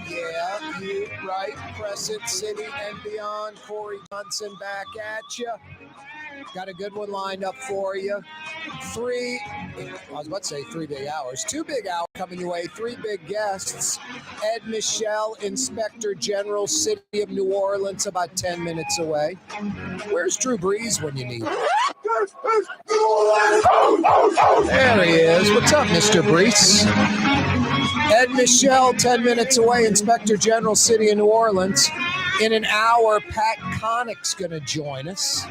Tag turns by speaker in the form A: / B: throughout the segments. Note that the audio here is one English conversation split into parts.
A: Yeah, you right. Crescent City and beyond. Corey Johnson back at you. Got a good one lined up for you. I was about to say 3 big hours. 2 big hours coming your way. 3 big guests. Ed Michel, Inspector General, City of New Orleans, about 10 minutes away. Where's Drew Brees when you need him? There he is. What's up, Mr. Brees? Ed Michel, 10 minutes away, Inspector General, City of New Orleans. In an hour, Pat Connick's going to join us.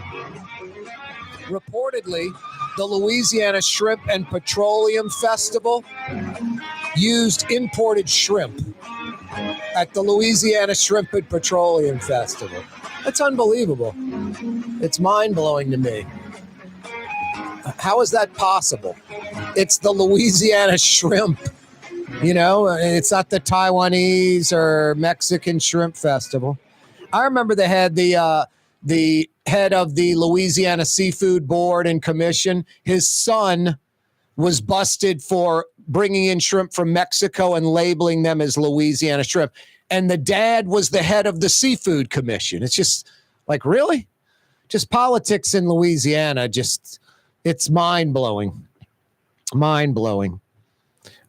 A: Reportedly, the Louisiana Shrimp and Petroleum Festival used imported shrimp at the Louisiana Shrimp and Petroleum Festival. That's unbelievable. It's mind-blowing to me. How is that possible? It's the Louisiana Shrimp. You know, it's not the Taiwanese or Mexican Shrimp Festival. I remember the head of the Louisiana Seafood Board and Commission. His son was busted for bringing in shrimp from Mexico and labeling them as Louisiana shrimp. And the dad was the head of the Seafood Commission. It's just like, really? Just politics in Louisiana. It's mind-blowing. Mind-blowing.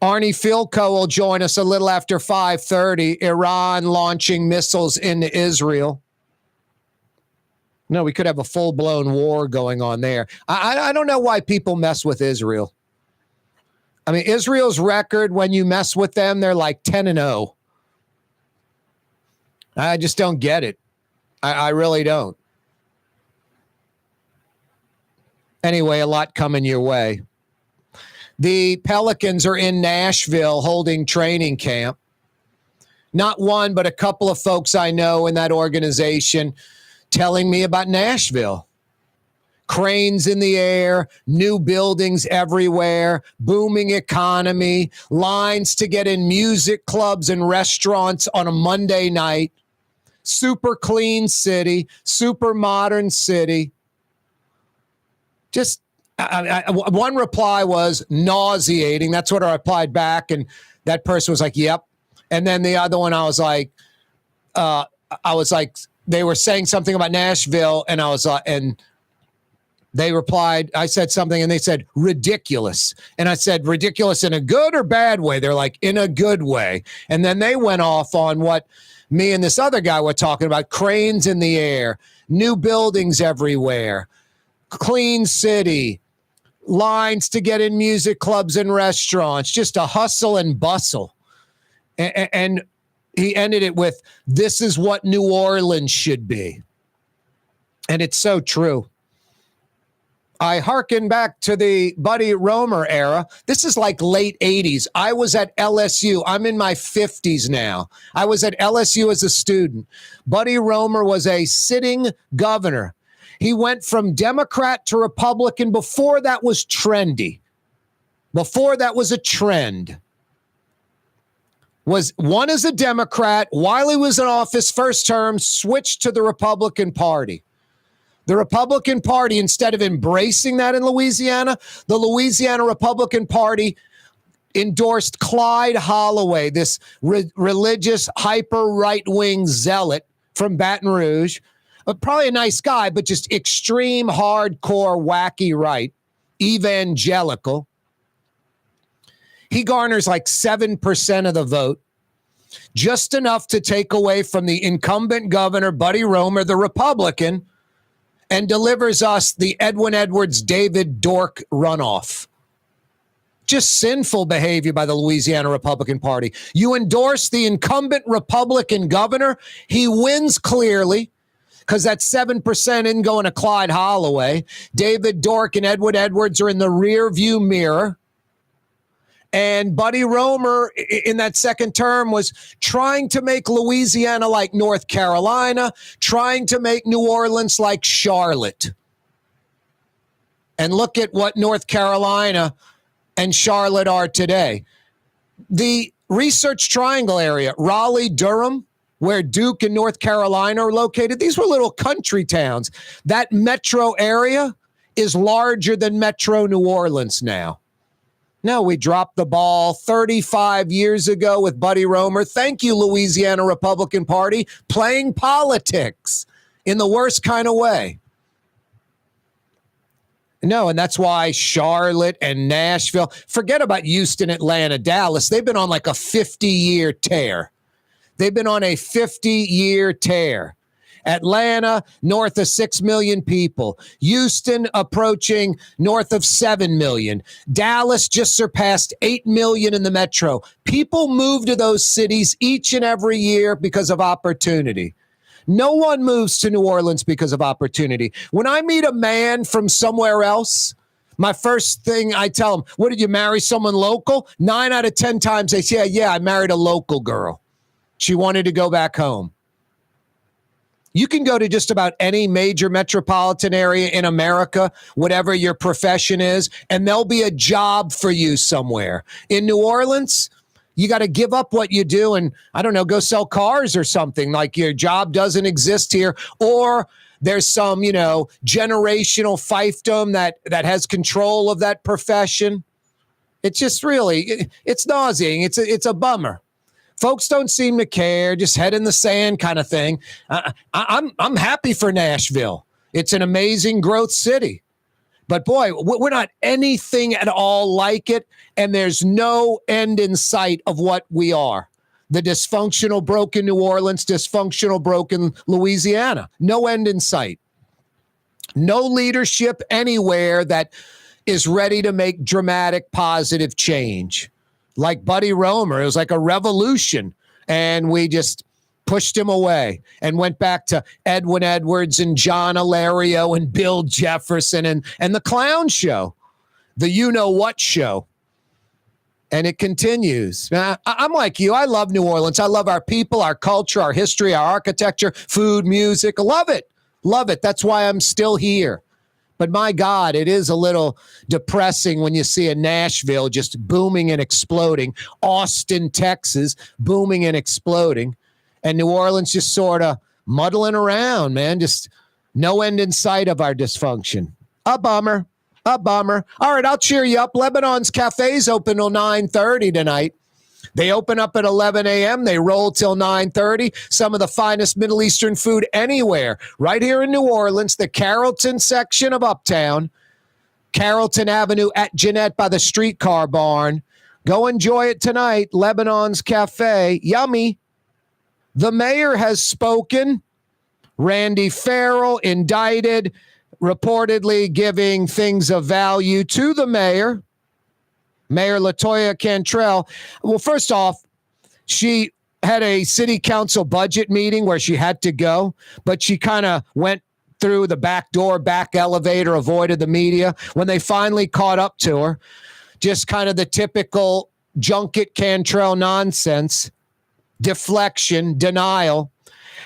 A: Arnie Fielkow will join us a little after 5:30. Iran launching missiles into Israel. No, we could have a full-blown war going on there. I don't know why people mess with Israel. I mean, Israel's record, when you mess with them, they're like 10-0. I just don't get it. I really don't. Anyway, a lot coming your way. The Pelicans are in Nashville holding training camp. Not one, but a couple of folks I know in that organization telling me about Nashville. Cranes in the air, new buildings everywhere, booming economy, lines to get in music clubs and restaurants on a Monday night. Super clean city, super modern city. Just one reply was nauseating. That's what I replied back. And that person was like, yep. And then the other one, I was like, they were saying something about Nashville. And I was like, and they replied, I said something and they said, ridiculous. And I said, ridiculous in a good or bad way? They're like, in a good way. And then they went off on what me and this other guy were talking about, cranes in the air, new buildings everywhere, clean city, lines to get in music clubs and restaurants, just a hustle and bustle. And he ended it with, this is what New Orleans should be. And it's so true. I hearken back to the Buddy Roemer era. This is like late 80s. I was at LSU. I'm in my 50s now. I was at LSU as a student. Buddy Roemer was a sitting governor. He went from Democrat to Republican before that was trendy. Before that was a trend. Was one as a Democrat, while he was in office first term, switched to the Republican Party. The Republican Party, instead of embracing that in Louisiana, the Louisiana Republican Party endorsed Clyde Holloway, this religious, hyper right-wing zealot from Baton Rouge. Probably a nice guy, but just extreme, hardcore, wacky right, evangelical. He garners like 7% of the vote, just enough to take away from the incumbent governor, Buddy Roemer, the Republican, and delivers us the Edwin Edwards, David Dork runoff. Just sinful behavior by the Louisiana Republican Party. You endorse the incumbent Republican governor, he wins clearly, because that 7% isn't going to Clyde Holloway. David Dork and Edwin Edwards are in the rear view mirror. And Buddy Roemer in that second term was trying to make Louisiana like North Carolina, trying to make New Orleans like Charlotte. And look at what North Carolina and Charlotte are today. The Research Triangle area, Raleigh, Durham, where Duke and North Carolina are located, these were little country towns. That metro area is larger than Metro New Orleans now. No, we dropped the ball 35 years ago with Buddy Roemer. Thank you, Louisiana Republican Party, playing politics in the worst kind of way. No, and that's why Charlotte and Nashville, forget about Houston, Atlanta, Dallas. They've been on like a 50-year tear. They've been on a 50-year tear. Atlanta, north of 6 million people. Houston, approaching north of 7 million. Dallas just surpassed 8 million in the metro. People move to those cities each and every year because of opportunity. No one moves to New Orleans because of opportunity. When I meet a man from somewhere else, my first thing I tell them, what, did you marry someone local? 9 out of 10 times they say, yeah, I married a local girl. She wanted to go back home. You can go to just about any major metropolitan area in America, whatever your profession is, and there'll be a job for you somewhere. In New Orleans, you got to give up what you do and, I don't know, go sell cars or something. Like your job doesn't exist here. Or there's some, generational fiefdom that has control of that profession. It's just really, it's nauseating. It's a bummer. Folks don't seem to care, just head in the sand kind of thing. I'm happy for Nashville. It's an amazing growth city. But boy, we're not anything at all like it, and there's no end in sight of what we are. The dysfunctional, broken New Orleans, dysfunctional, broken Louisiana. No end in sight. No leadership anywhere that is ready to make dramatic, positive change. Like Buddy Roemer, it was like a revolution, and we just pushed him away and went back to Edwin Edwards and John Alario and Bill Jefferson and the clown show, the you-know-what show. And it continues. I'm like you. I love New Orleans. I love our people, our culture, our history, our architecture, food, music. I love it. Love it. That's why I'm still here. But my God, it is a little depressing when you see a Nashville just booming and exploding, Austin, Texas, booming and exploding, and New Orleans just sort of muddling around, man. Just no end in sight of our dysfunction. A bummer. A bummer. All right, I'll cheer you up. Lebanon's Cafe's open till 9:30 tonight. They open up at 11 a.m. They roll till 9:30. Some of the finest Middle Eastern food anywhere. Right here in New Orleans, the Carrollton section of Uptown. Carrollton Avenue at Jeanette by the streetcar barn. Go enjoy it tonight. Lebanon's Cafe. Yummy. The mayor has spoken. Randy Farrell indicted, reportedly giving things of value to the mayor. Mayor LaToya Cantrell. Well, first off, she had a city council budget meeting where she had to go, but she kind of went through the back door, back elevator, avoided the media. When they finally caught up to her, just kind of the typical junket Cantrell nonsense, deflection, denial.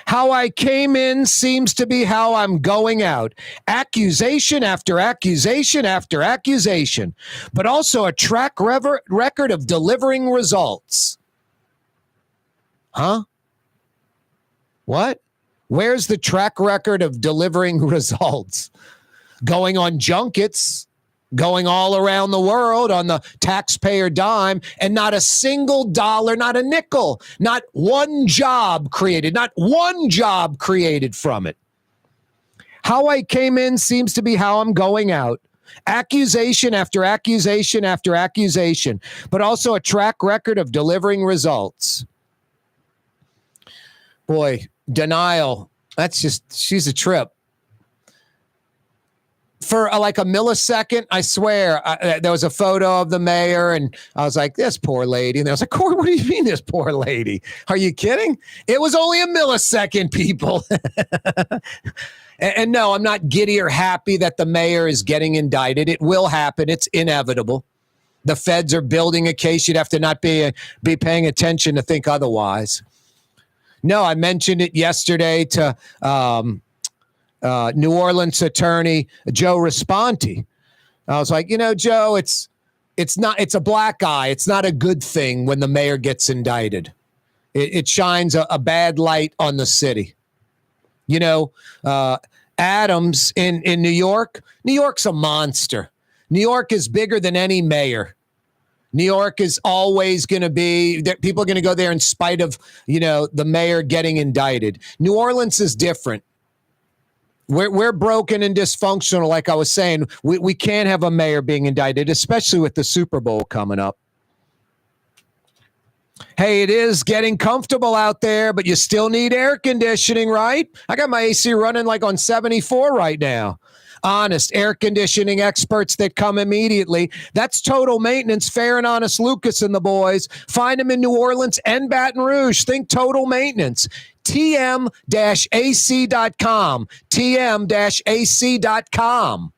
A: How I came in seems to be how I'm going out. Accusation after accusation after accusation, but also a track record of delivering results. Huh? What? Where's the track record of delivering results? Going on junkets, going all around the world on the taxpayer dime, and not a single dollar, not a nickel, not one job created from it. How I came in seems to be how I'm going out. Accusation after accusation after accusation, but also a track record of delivering results. Boy, denial. She's a trip. For like a millisecond, I swear, there was a photo of the mayor, and I was like, this poor lady. And I was like, Corey, what do you mean this poor lady? Are you kidding? It was only a millisecond, people. and no, I'm not giddy or happy that the mayor is getting indicted. It will happen. It's inevitable. The feds are building a case. You'd have to not be paying attention to think otherwise. No, I mentioned it yesterday to New Orleans attorney Joe Responti. I was like, Joe, it's a black eye. It's not a good thing when the mayor gets indicted. It shines a bad light on the city. Adams in New York. New York's a monster. New York is bigger than any mayor. New York is always going to be, people are going to go there in spite of, the mayor getting indicted. New Orleans is different. We're broken and dysfunctional, like I was saying. We can't have a mayor being indicted, especially with the Super Bowl coming up. Hey, it is getting comfortable out there, but you still need air conditioning, right? I got my AC running like on 74 right now. Honest air conditioning experts that come immediately. That's Total Maintenance, Fair and Honest Lucas and the boys. Find them in New Orleans and Baton Rouge. Think Total Maintenance. TM-AC.com. TM-AC.com.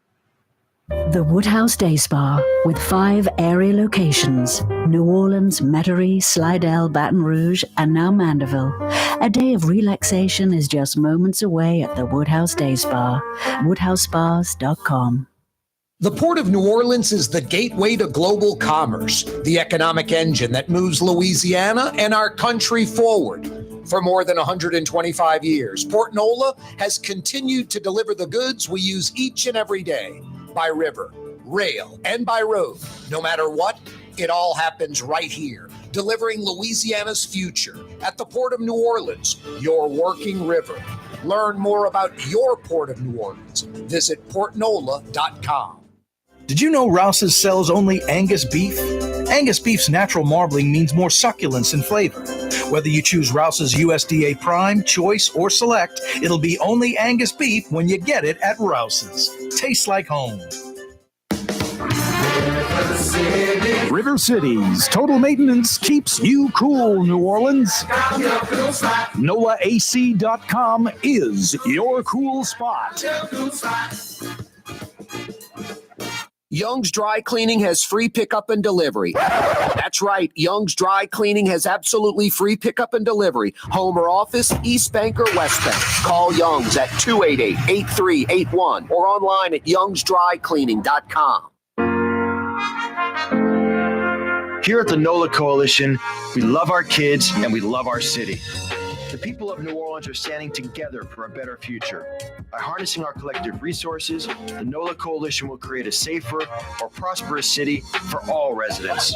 B: The Woodhouse Day Spa, with 5 area locations: New Orleans, Metairie, Slidell, Baton Rouge, and now Mandeville. A day of relaxation is just moments away at the Woodhouse Day Spa. WoodhouseSpas.com.
A: The Port of New Orleans is the gateway to global commerce, the economic engine that moves Louisiana and our country forward. For more than 125 years, Port NOLA has continued to deliver the goods we use each and every day, by river, rail, and by road. No matter what, it all happens right here, delivering Louisiana's future at the Port of New Orleans, your working river. Learn more about your Port of New Orleans. Visit portnola.com.
C: Did you know Rouse's sells only Angus beef? Angus beef's natural marbling means more succulence and flavor. Whether you choose Rouse's USDA Prime, Choice, or Select, it'll be only Angus beef when you get it at Rouse's. Tastes like home.
D: River City's Total Maintenance keeps you cool, New Orleans. NOLAAC.com is your cool spot.
A: Young's Dry Cleaning has free pickup and delivery. That's right. Young's Dry Cleaning has absolutely free pickup and delivery. Home or office, East Bank or West Bank. Call Young's at 288-8381 or online at youngsdrycleaning.com.
E: Here at the NOLA Coalition, we love our kids and we love our city. The people of New Orleans are standing together for a better future. By harnessing our collective resources, the NOLA Coalition will create a safer, more prosperous city for all residents.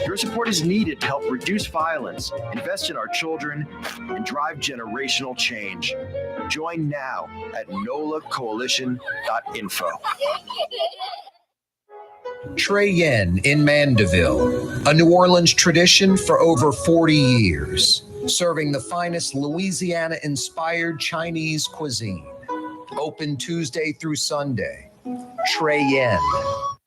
E: Your support is needed to help reduce violence, invest in our children, and drive generational change. Join now at nolacoalition.info.
A: Trey Yen in Mandeville, a New Orleans tradition for over 40 years, serving the finest Louisiana-inspired Chinese cuisine. Open Tuesday through Sunday. Trey Yen.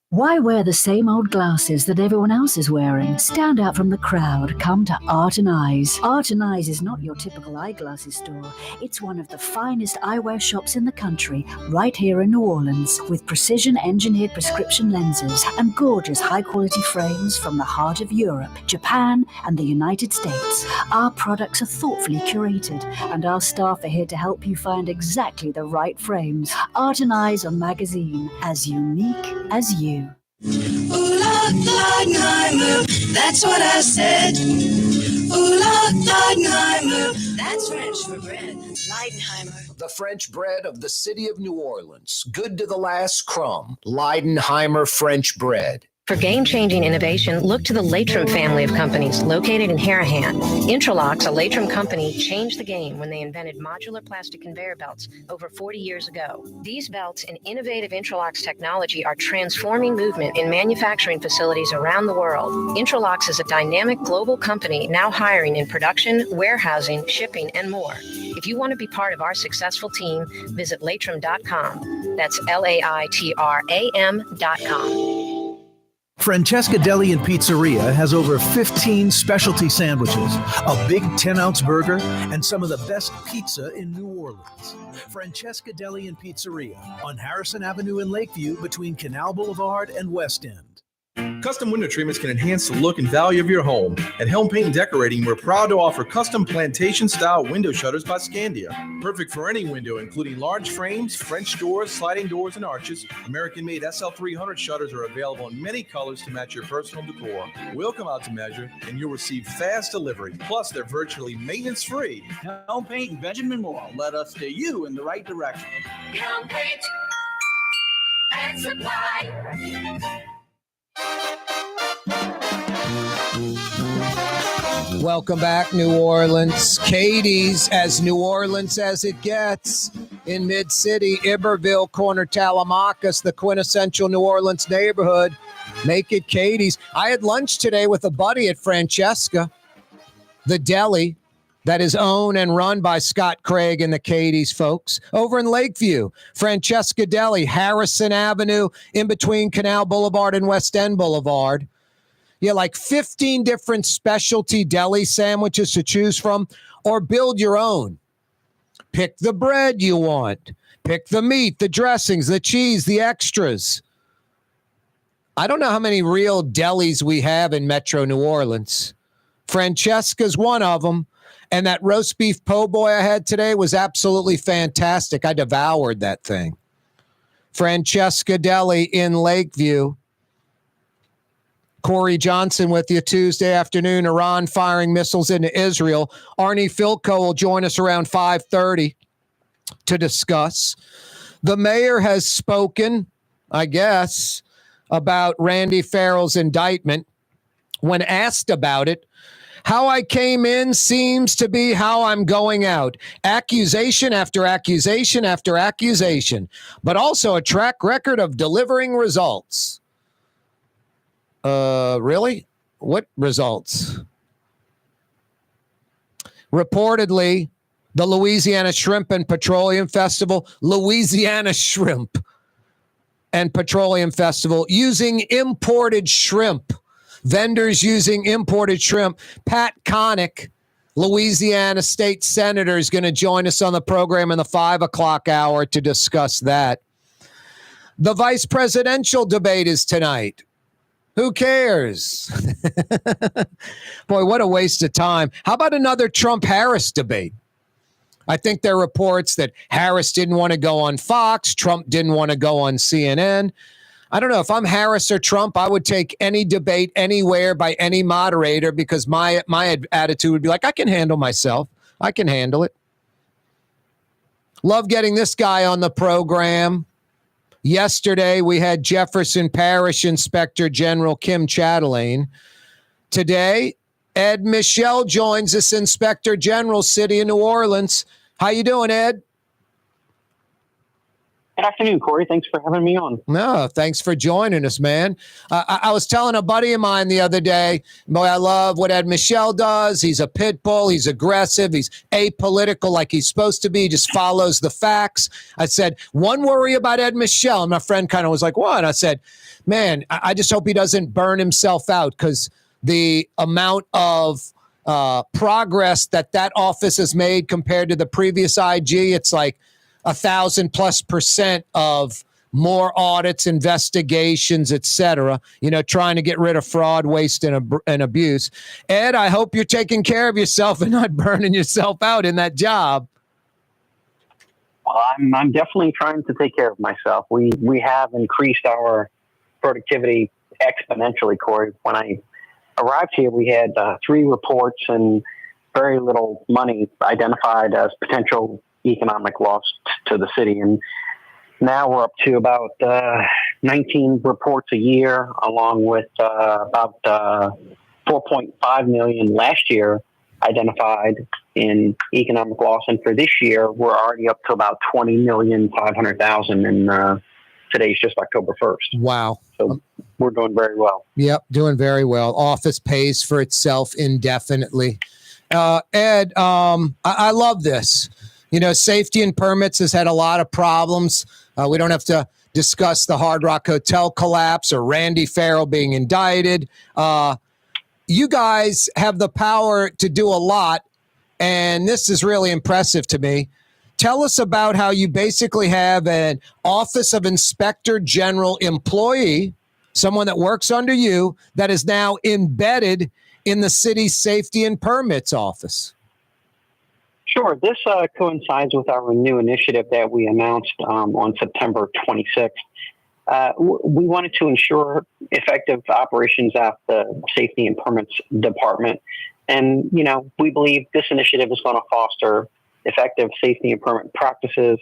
B: Why wear the same old glasses that everyone else is wearing? Stand out from the crowd. Come to Art and Eyes. Art and Eyes is not your typical eyeglasses store. It's one of the finest eyewear shops in the country, right here in New Orleans, with precision-engineered prescription lenses and gorgeous high-quality frames from the heart of Europe, Japan, and the United States. Our products are thoughtfully curated, and our staff are here to help you find exactly the right frames. Art and Eyes on magazine, as unique as you.
F: Ooh, Leidenheimer, that's what I said. Ooh, Leidenheimer, that's French for bread. Leidenheimer.
A: The French bread of the city of New Orleans. Good to the last crumb. Leidenheimer French bread.
G: For game-changing innovation, look to the Latrim family of companies located in Harahan. Intralocks, a Latrim company, changed the game when they invented modular plastic conveyor belts over 40 years ago. These belts and innovative Intralocks technology are transforming movement in manufacturing facilities around the world. Intralocks is a dynamic global company now hiring in production, warehousing, shipping, and more. If you want to be part of our successful team, visit Latrim.com. That's LAITRAM.com.
C: Francesca Deli and Pizzeria has over 15 specialty sandwiches, a big 10-ounce burger, and some of the best pizza in New Orleans. Francesca Deli and Pizzeria on Harrison Avenue in Lakeview between Canal Boulevard and West End.
H: Custom window treatments can enhance the look and value of your home. At Helm Paint and Decorating, we're proud to offer custom plantation-style window shutters by Scandia. Perfect for any window, including large frames, French doors, sliding doors, and arches. American-made SL300 shutters are available in many colors to match your personal decor. We'll come out to measure, and you'll receive fast delivery. Plus, they're virtually maintenance-free.
I: Helm Paint and Benjamin Moore led us steer you in the right direction.
F: Helm Paint and Supply.
A: Welcome back, New Orleans. Katie's, as New Orleans as it gets, in Mid-City, Iberville, corner Tallahassee, the quintessential New Orleans neighborhood. Make it Katie's. I had lunch today with a buddy at Francesca, the deli that is owned and run by Scott Craig and the Katie's folks over in Lakeview. Francesca Deli, Harrison Avenue, in between Canal Boulevard and West End Boulevard. Yeah, like 15 different specialty deli sandwiches to choose from, or build your own. Pick the bread you want. Pick the meat, the dressings, the cheese, the extras. I don't know how many real delis we have in Metro New Orleans. Francesca's one of them. And that roast beef po' boy I had today was absolutely fantastic. I devoured that thing. Francesca Deli in Lakeview. Corey Johnson with you Tuesday afternoon. Iran firing missiles into Israel. Arnie Fielkow will join us around 5:30 to discuss. The mayor has spoken, I guess, about Randy Farrell's indictment. When asked about it, how I came in seems to be how I'm going out. Accusation after accusation after accusation, but also a track record of delivering results. Really? What results? Reportedly, the Louisiana Shrimp and Petroleum Festival, Louisiana Shrimp and Petroleum Festival, using imported shrimp. Vendors using imported shrimp. Pat Connick, Louisiana State Senator, is going to join us on the program in the 5 o'clock hour to discuss that. The vice presidential debate is tonight. Who cares? Boy, what a waste of time. How about another Trump-Harris debate? I think there are reports that Harris didn't want to go on Fox. Trump didn't want to go on CNN. I don't know. If I'm Harris or Trump, I would take any debate anywhere by any moderator, because my attitude would be like, I can handle myself. I can handle it. Love getting this guy on the program. Yesterday, we had Jefferson Parish Inspector General Kim Chatelain. Today, Ed Michel joins us, Inspector General, City of New Orleans. How you doing, Ed?
J: Good afternoon, Corey. Thanks for having me on.
A: No, thanks for joining us, man. I was telling a buddy of mine the other day, boy, I love what Ed Michel does. He's a pit bull. He's aggressive. He's apolitical like he's supposed to be. He just follows the facts. I said, one worry about Ed Michel. And my friend kind of was like, what? I said, man, I just hope he doesn't burn himself out, because the amount of progress that office has made compared to the previous IG, it's like 1,000+% of more audits, investigations, et cetera, trying to get rid of fraud, waste, and abuse. Ed, I hope you're taking care of yourself and not burning yourself out in that job.
J: Well, I'm definitely trying to take care of myself. We have increased our productivity exponentially, Corey. When I arrived here, we had 3 reports and very little money identified as potential economic loss to the city. And now we're up to about 19 reports a year, along with about 4.5 million last year identified in economic loss. And for this year, we're already up to about 20,500,000. And today's just October 1st.
A: Wow.
J: So we're doing very well.
A: Yep, doing very well. Office pays for itself indefinitely. Ed, I love this. Safety and permits has had a lot of problems. We don't have to discuss the Hard Rock Hotel collapse or Randy Farrell being indicted. You guys have the power to do a lot, and this is really impressive to me. Tell us about how you basically have an Office of Inspector General employee, someone that works under you, that is now embedded in the city's Safety and Permits office.
J: Sure. This coincides with our new initiative that we announced on September 26th. We wanted to ensure effective operations at the Safety and Permits Department. And, we believe this initiative is going to foster effective safety and permit practices,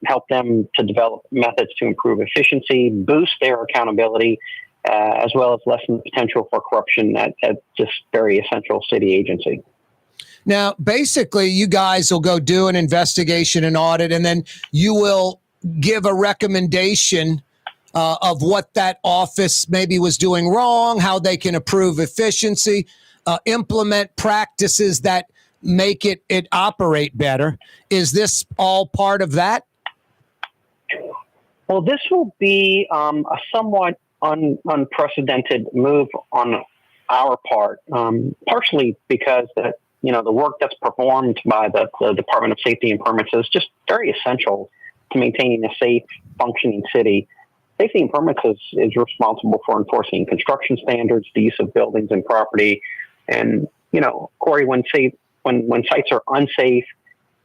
J: help them to develop methods to improve efficiency, boost their accountability, as well as lessen the potential for corruption at this very essential city agency.
A: Now, basically, you guys will go do an investigation and audit, and then you will give a recommendation of what that office maybe was doing wrong, how they can improve efficiency, implement practices that make it operate better. Is this all part of that?
J: Well, this will be a somewhat unprecedented move on our part, partially because the work that's performed by the Department of Safety and Permits is just very essential to maintaining a safe, functioning city. Safety and Permits is responsible for enforcing construction standards, the use of buildings and property. And, Corey, when sites are unsafe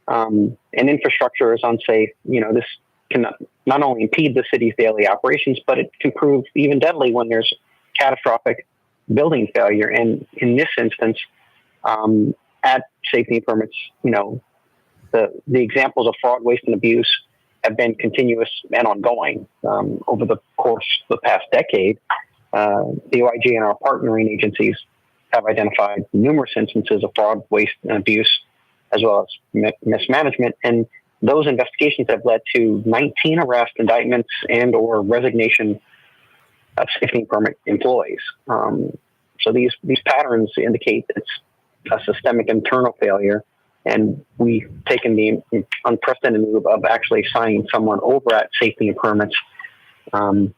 J: and infrastructure is unsafe, this can not only impede the city's daily operations, but it can prove even deadly when there's catastrophic building failure. And in this instance, at Safety and Permits, the examples of fraud, waste, and abuse have been continuous and ongoing over the course of the past decade. The OIG and our partnering agencies have identified numerous instances of fraud, waste, and abuse, as well as mismanagement. And those investigations have led to 19 arrests, indictments, and or resignation of Safety and Permit employees. So these patterns indicate that it's a systemic internal failure. And we've taken the unprecedented move of actually signing someone over at Safety and Permits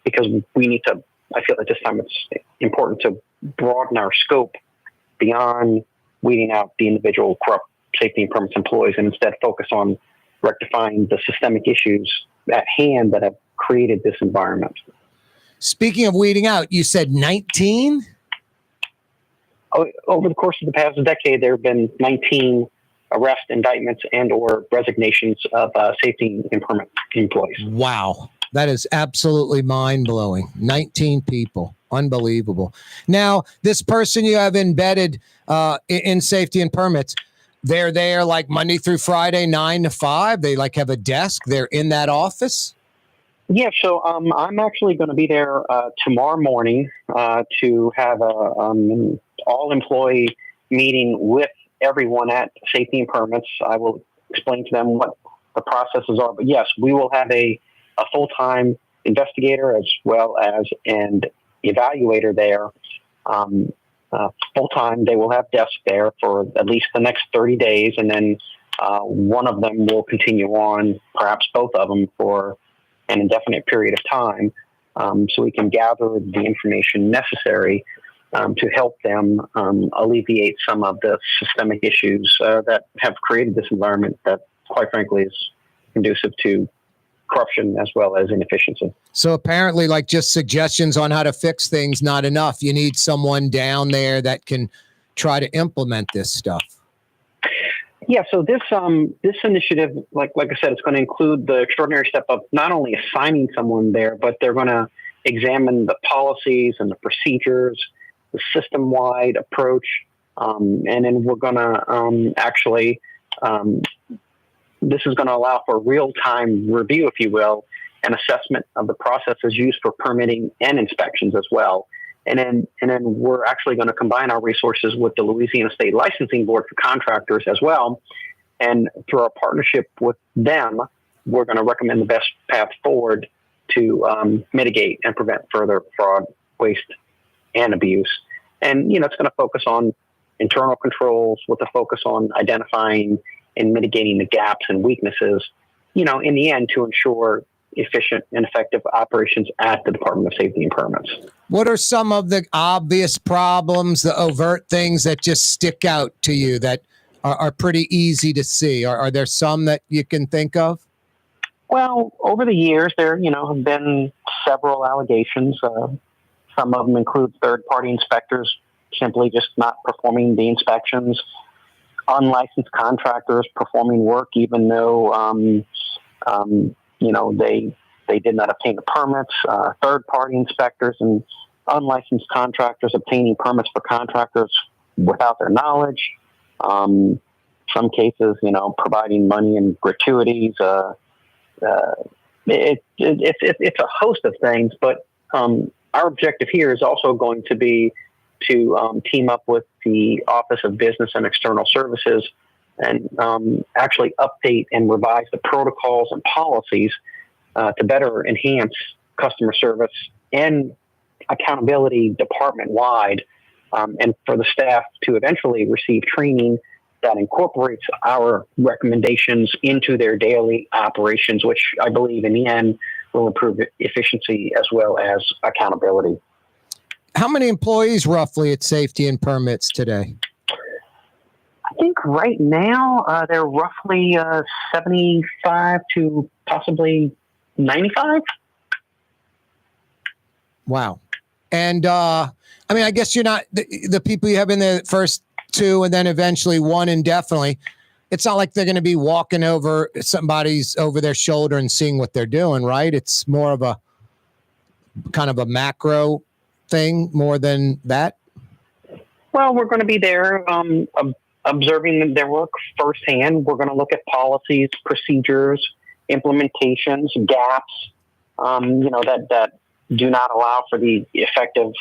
J: because we need to, I feel at this time it's important to broaden our scope beyond weeding out the individual corrupt Safety and Permits employees and instead focus on rectifying the systemic issues at hand that have created this environment.
A: Speaking of weeding out, you said 19?
J: Over the course of the past decade, there have been 19 arrests, indictments, and or resignations of Safety and Permit employees.
A: Wow. That is absolutely mind-blowing. 19 people. Unbelievable. Now, this person you have embedded in Safety and Permits, they're there like Monday through Friday, 9 to 5. They like have a desk. They're in that office.
J: Yeah, so I'm actually going to be there tomorrow morning to have an all-employee meeting with everyone at Safety and Permits. I will explain to them what the processes are. But yes, we will have a full-time investigator as well as an evaluator there. Full-time, they will have desks there for at least the next 30 days. And then one of them will continue on, perhaps both of them, for an indefinite period of time, so we can gather the information necessary to help them alleviate some of the systemic issues that have created this environment that, quite frankly, is conducive to corruption as well as inefficiency.
A: So apparently, like just suggestions on how to fix things, not enough. You need someone down there that can try to implement this stuff.
J: Yeah, so this initiative, like I said, it's going to include the extraordinary step of not only assigning someone there, but they're going to examine the policies and the procedures, the system-wide approach, and then we're going to actually, this is going to allow for real-time review, if you will, and assessment of the processes used for permitting and inspections as well. And then we're actually going to combine our resources with the Louisiana State Licensing Board for contractors as well. And through our partnership with them, we're going to recommend the best path forward to mitigate and prevent further fraud, waste, and abuse. And, it's going to focus on internal controls with a focus on identifying and mitigating the gaps and weaknesses, in the end to ensure efficient and effective operations at the Department of Safety and Permits.
A: What are some of the obvious problems, the overt things that just stick out to you that are pretty easy to see? Are there some that you can think of?
J: Well, over the years, there, have been several allegations. Some of them include third-party inspectors simply just not performing the inspections, unlicensed contractors performing work even though, they did not obtain the permits, third-party inspectors and unlicensed contractors obtaining permits for contractors without their knowledge. Some cases, providing money and gratuities. It's a host of things, but our objective here is also going to be to team up with the Office of Business and External Services and actually update and revise the protocols and policies to better enhance customer service and accountability department-wide, and for the staff to eventually receive training that incorporates our recommendations into their daily operations, which I believe in the end will improve efficiency as well as accountability.
A: How many employees roughly at Safety and Permits today?
J: I think right now they're roughly 75 to possibly 95.
A: Wow. And I mean, I guess you're not the people you have in there first two and then eventually one indefinitely. It's not like they're going to be walking over somebody's over their shoulder and seeing what they're doing, right? It's more of a kind of a macro thing more than that.
J: Well, we're going to be there observing their work firsthand. We're going to look at policies, procedures, implementations, gaps, that do not allow for the effective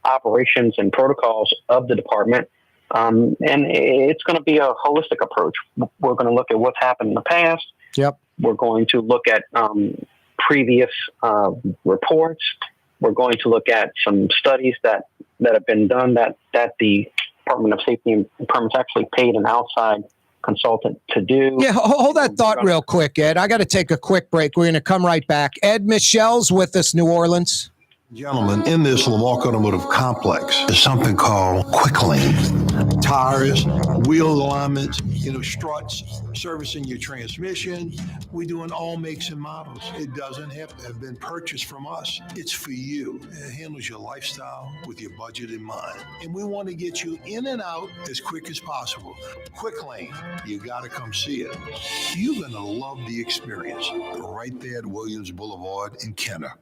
J: operations and protocols of the department. And it's going to be a holistic approach. We're going to look at what's happened in the past.
A: Yep.
J: We're going to look at previous reports. We're going to look at some studies that have been done that the Department of Safety and Permits actually paid an outside consultant to do.
A: Yeah, hold that thought real quick, Ed. I got to take a quick break. We're going to come right back. Ed Michel's with us, New Orleans.
K: Gentlemen, in this Lamarck Automotive Complex is something called Quick Lane. Tires, wheel alignments, struts, servicing your transmission. We're doing all makes and models. It doesn't have to have been purchased from us. It's for you. It handles your lifestyle with your budget in mind. And we want to get you in and out as quick as possible. Quick Lane, you got to come see it. You're going to love the experience right there at Williams Boulevard in Kenner.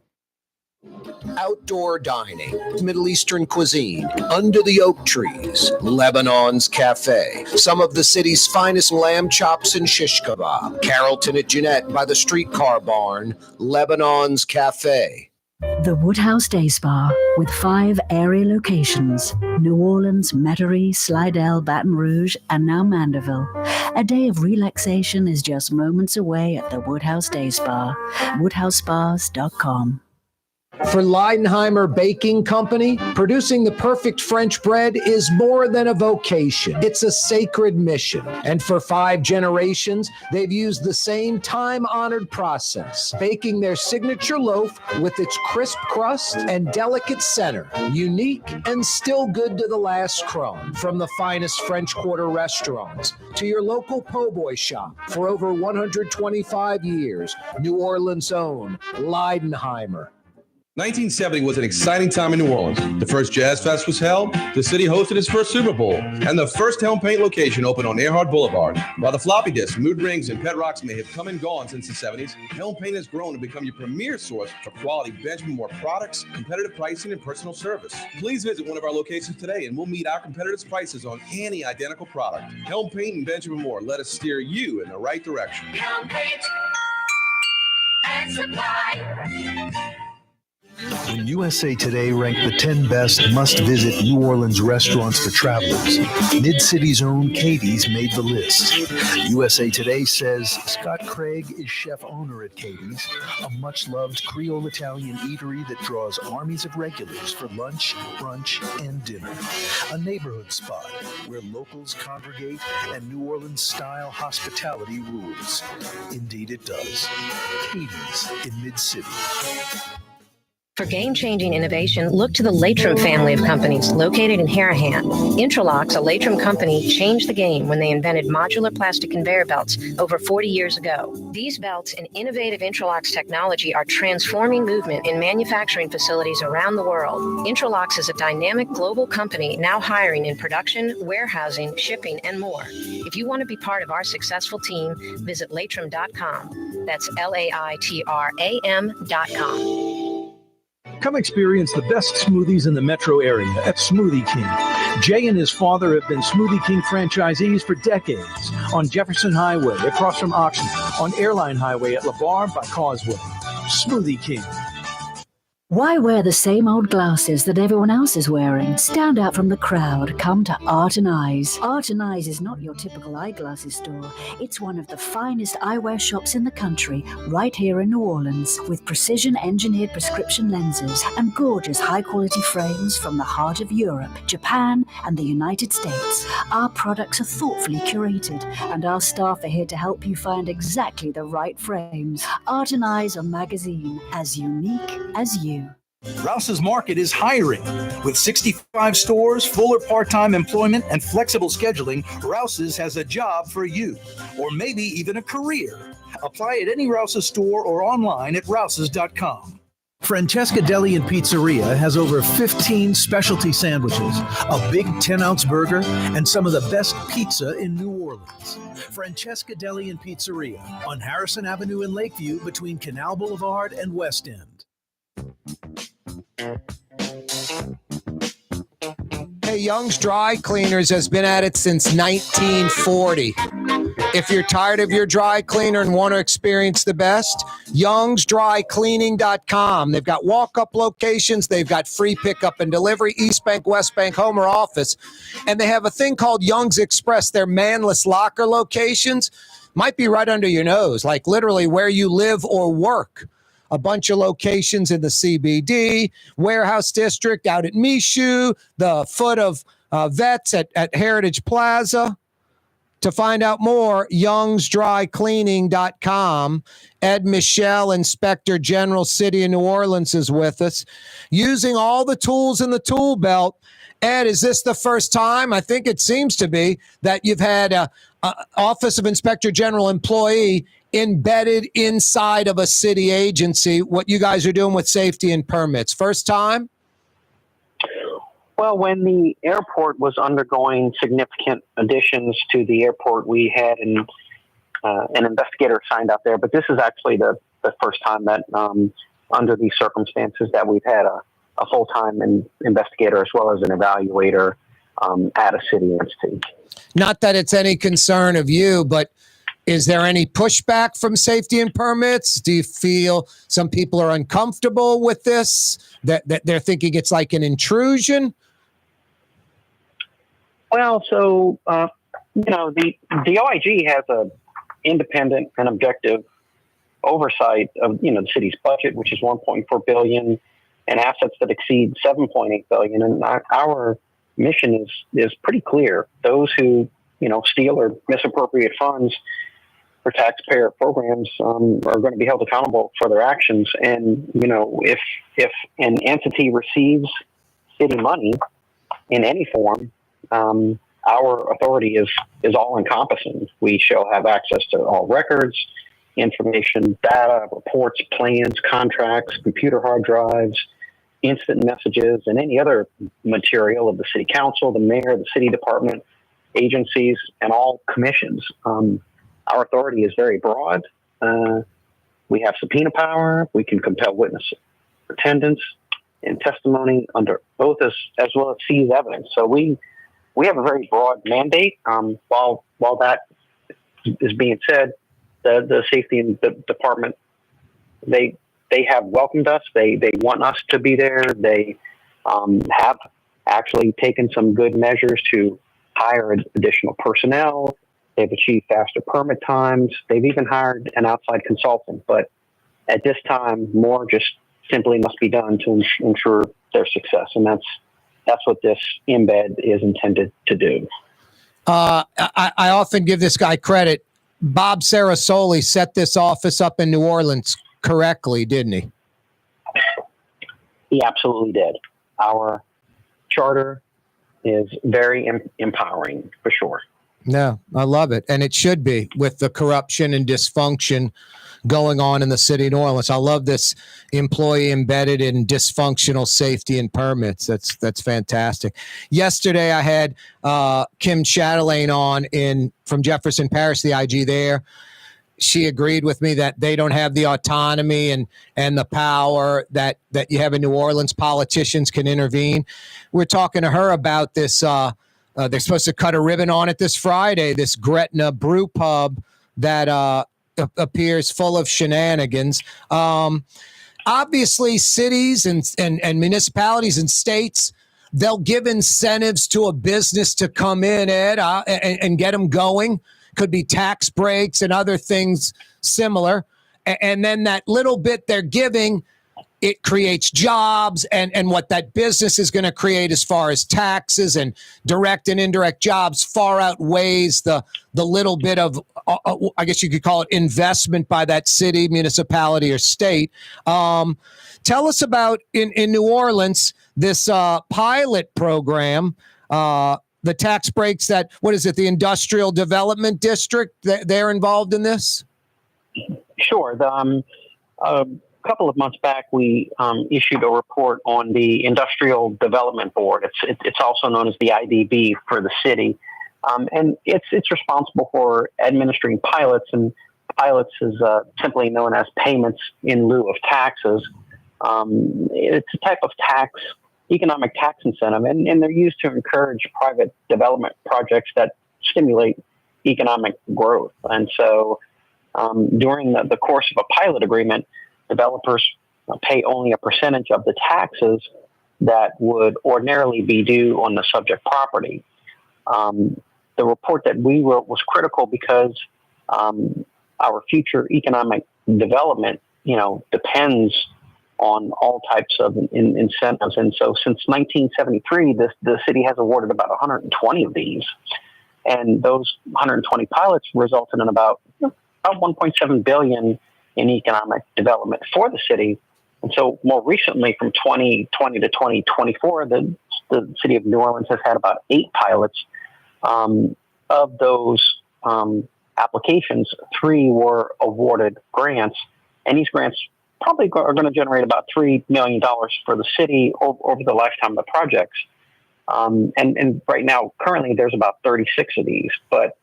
A: Outdoor dining, Middle Eastern cuisine, under the oak trees, Lebanon's Cafe, some of the city's finest lamb chops and shish kebab, Carrollton at Jeanette by the streetcar barn, Lebanon's Cafe.
B: The Woodhouse Day Spa, with 5 area locations, New Orleans, Metairie, Slidell, Baton Rouge, and now Mandeville. A day of relaxation is just moments away at the Woodhouse Day Spa, woodhousespas.com.
A: For Leidenheimer Baking Company, producing the perfect French bread is more than a vocation. It's a sacred mission. And for 5 generations, they've used the same time-honored process, baking their signature loaf with its crisp crust and delicate center, unique and still good to the last crumb. From the finest French Quarter restaurants to your local po' boy shop, for over 125 years, New Orleans' own Leidenheimer.
H: 1970 was an exciting time in New Orleans. The first Jazz Fest was held, the city hosted its first Super Bowl, and the first Helm Paint location opened on Earhart Boulevard. While the floppy disks, mood rings, and pet rocks may have come and gone since the 70s, Helm Paint has grown to become your premier source for quality Benjamin Moore products, competitive pricing, and personal service. Please visit one of our locations today, and we'll meet our competitors' prices on any identical product. Helm Paint and Benjamin Moore, let us steer you in the right direction.
F: Helm Paint and Supply.
C: When USA Today ranked the 10 best must-visit New Orleans restaurants for travelers, Mid-City's own Katie's made the list. USA Today says Scott Craig is chef-owner at Katie's, a much-loved Creole Italian eatery that draws armies of regulars for lunch, brunch, and dinner. A neighborhood spot where locals congregate and New Orleans-style hospitality rules. Indeed it does. Katie's in Mid-City.
G: For game-changing innovation, look to the Latrim family of companies located in Harahan. Intralox, a Latrim company, changed the game when they invented modular plastic conveyor belts over 40 years ago. These belts and innovative Intralox technology are transforming movement in manufacturing facilities around the world. Intralox is a dynamic global company now hiring in production, warehousing, shipping, and more. If you want to be part of our successful team, visit latrim.com. That's LAITRAM.com.
C: Come experience the best smoothies in the metro area at Smoothie King. Jay and his father have been Smoothie King franchisees for decades on Jefferson Highway across from Oxnard, on Airline Highway at LaBarre by Causeway. Smoothie King.
B: Why wear the same old glasses that everyone else is wearing? Stand out from the crowd. Come to Art and Eyes. Art and Eyes is not your typical eyeglasses store. It's one of the finest eyewear shops in the country, right here in New Orleans, with precision-engineered prescription lenses and gorgeous high-quality frames from the heart of Europe, Japan, and the United States. Our products are thoughtfully curated, and our staff are here to help you find exactly the right frames. Art and Eyes, a magazine as unique as you.
C: Rouse's Market is hiring. With 65 stores, full or part-time employment, and flexible scheduling, Rouse's has a job for you, or maybe even a career. Apply at any Rouse's store or online at rouses.com. Francesca Deli and Pizzeria has over 15 specialty sandwiches, a big 10-ounce burger, and some of the best pizza in New Orleans. Francesca Deli and Pizzeria on Harrison Avenue in Lakeview between Canal Boulevard and West End.
A: Hey, Young's Dry Cleaners has been at it since 1940. If you're tired of your dry cleaner and want to experience the best, youngsdrycleaning.com. They've got walk-up locations. They've got free pickup and delivery, East Bank, West Bank, home or office. And they have a thing called Young's Express. They're manless locker locations. Might be right under your nose, like literally where you live or work. A bunch of locations in the CBD, Warehouse District, out at Michoud, the foot of Vets at Heritage Plaza. To find out more, youngsdrycleaning.com. Ed Michel, Inspector General, City of New Orleans, is with us. Using all the tools in the tool belt. Ed, is this the first time, I think it seems to be, that you've had a Office of Inspector General employee embedded inside of a city agency, what you guys are doing with safety and permits? First time?
J: Well, when the airport was undergoing significant additions to the airport, we had an investigator assigned out there. But this is actually the first time that, under these circumstances, that we've had a full-time investigator as well as an evaluator at a city entity.
A: Not that it's any concern of you, but is there any pushback from safety and permits? Do you feel some people are uncomfortable with this, that they're thinking it's like an intrusion?
J: Well, so, the OIG has a independent and objective oversight of, the city's budget, which is $1.4 billion, and assets that exceed $7.8 billion. And our mission is pretty clear. Those who, steal or misappropriate funds for taxpayer programs are going to be held accountable for their actions. And, if an entity receives city money in any form, our authority is all encompassing. We shall have access to all records, information, data, reports, plans, contracts, computer hard drives, instant messages, and any other material of the city council, the mayor, the city department, agencies, and all commissions. Our authority is very broad. We have subpoena power. We can compel witness attendance and testimony under oath as well as seize evidence. So we have a very broad mandate. While that is being said, the safety and the department, they have welcomed us. They want us to be there. They have actually taken some good measures to hire additional personnel. They've achieved faster permit times. They've even hired an outside consultant. But at this time, more just simply must be done to ensure their success. And that's what this embed is intended to do.
A: I often give this guy credit. Bob Sarasoli set this office up in New Orleans correctly, didn't he?
J: He absolutely did. Our charter is very empowering, for sure.
A: No, I love it. And it should be, with the corruption and dysfunction going on in the city of New Orleans. I love this employee embedded in dysfunctional safety and permits. That's fantastic. Yesterday, I had Kim Chatelaine on from Jefferson Parish, the IG there. She agreed with me that they don't have the autonomy and the power that you have in New Orleans. Politicians can intervene. We're talking to her about this. They're supposed to cut a ribbon on it this Friday, this Gretna brew pub that appears full of shenanigans. obviously cities and municipalities and states, they'll give incentives to a business to come in, Ed, and get them going. Could be tax breaks and other things similar. And then that little bit they're giving, it creates jobs, and what that business is going to create as far as taxes and direct and indirect jobs far outweighs the little bit of, I guess you could call it, investment by that city, municipality, or state. Tell us about, in New Orleans, this pilot program, the tax breaks that, what is it, the Industrial Development District, they're involved in this?
J: Sure. A couple of months back, we issued a report on the Industrial Development Board. It's also known as the IDB for the city, and it's responsible for administering pilots. And pilots is simply known as payments in lieu of taxes. It's a type of economic tax incentive, and they're used to encourage private development projects that stimulate economic growth. And so, during the course of a pilot agreement, developers pay only a percentage of the taxes that would ordinarily be due on the subject property. The report that we wrote was critical because our future economic development, depends on all types of incentives. And so since 1973, the city has awarded about 120 of these. And those 120 pilots resulted in about $1.7 billion in economic development for the city. And so more recently, from 2020 to 2024, the city of New Orleans has had about 8 pilots. Of those applications, 3 were awarded grants. And these grants probably are going to generate about $3 million for the city over the lifetime of the projects. And right now, currently, there's about 36 of these. But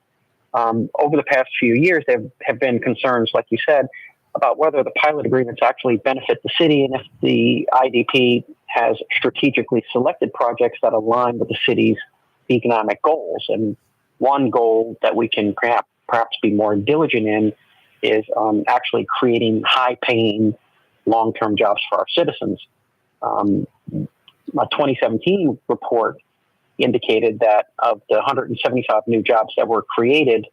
J: over the past few years, there have been concerns, like you said, about whether the pilot agreements actually benefit the city and if the IDP has strategically selected projects that align with the city's economic goals. And one goal that we can perhaps be more diligent in is actually creating high-paying long-term jobs for our citizens. A 2017 report indicated that of the 175 new jobs that were created,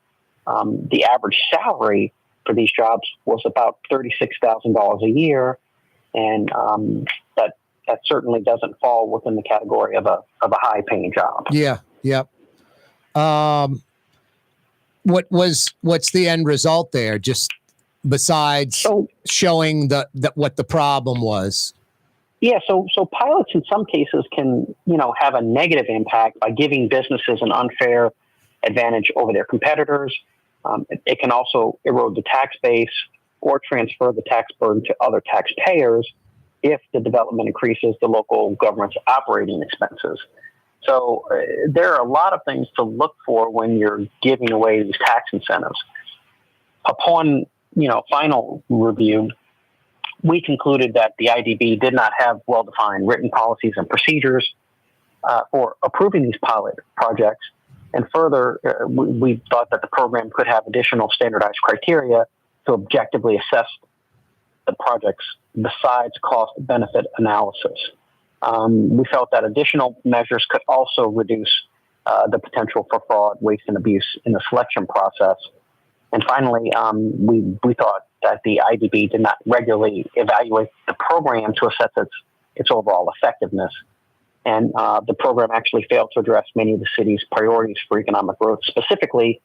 J: the average salary for these jobs was about $36,000 a year, and that certainly doesn't fall within the category of a high-paying job.
A: Yeah. What's the end result there? Just besides showing what the problem was.
J: Yeah, so pilots in some cases can, have a negative impact by giving businesses an unfair advantage over their competitors. It can also erode the tax base or transfer the tax burden to other taxpayers if the development increases the local government's operating expenses. So there are a lot of things to look for when you're giving away these tax incentives. Upon, final review, we concluded that the IDB did not have well-defined written policies and procedures for approving these pilot projects. And further, we thought that the program could have additional standardized criteria to objectively assess the projects besides cost-benefit analysis. We felt that additional measures could also reduce the potential for fraud, waste, and abuse in the selection process. And finally, we thought that the IDB did not regularly evaluate the program to assess its overall effectiveness. And the program actually failed to address many of the city's priorities for economic growth, specifically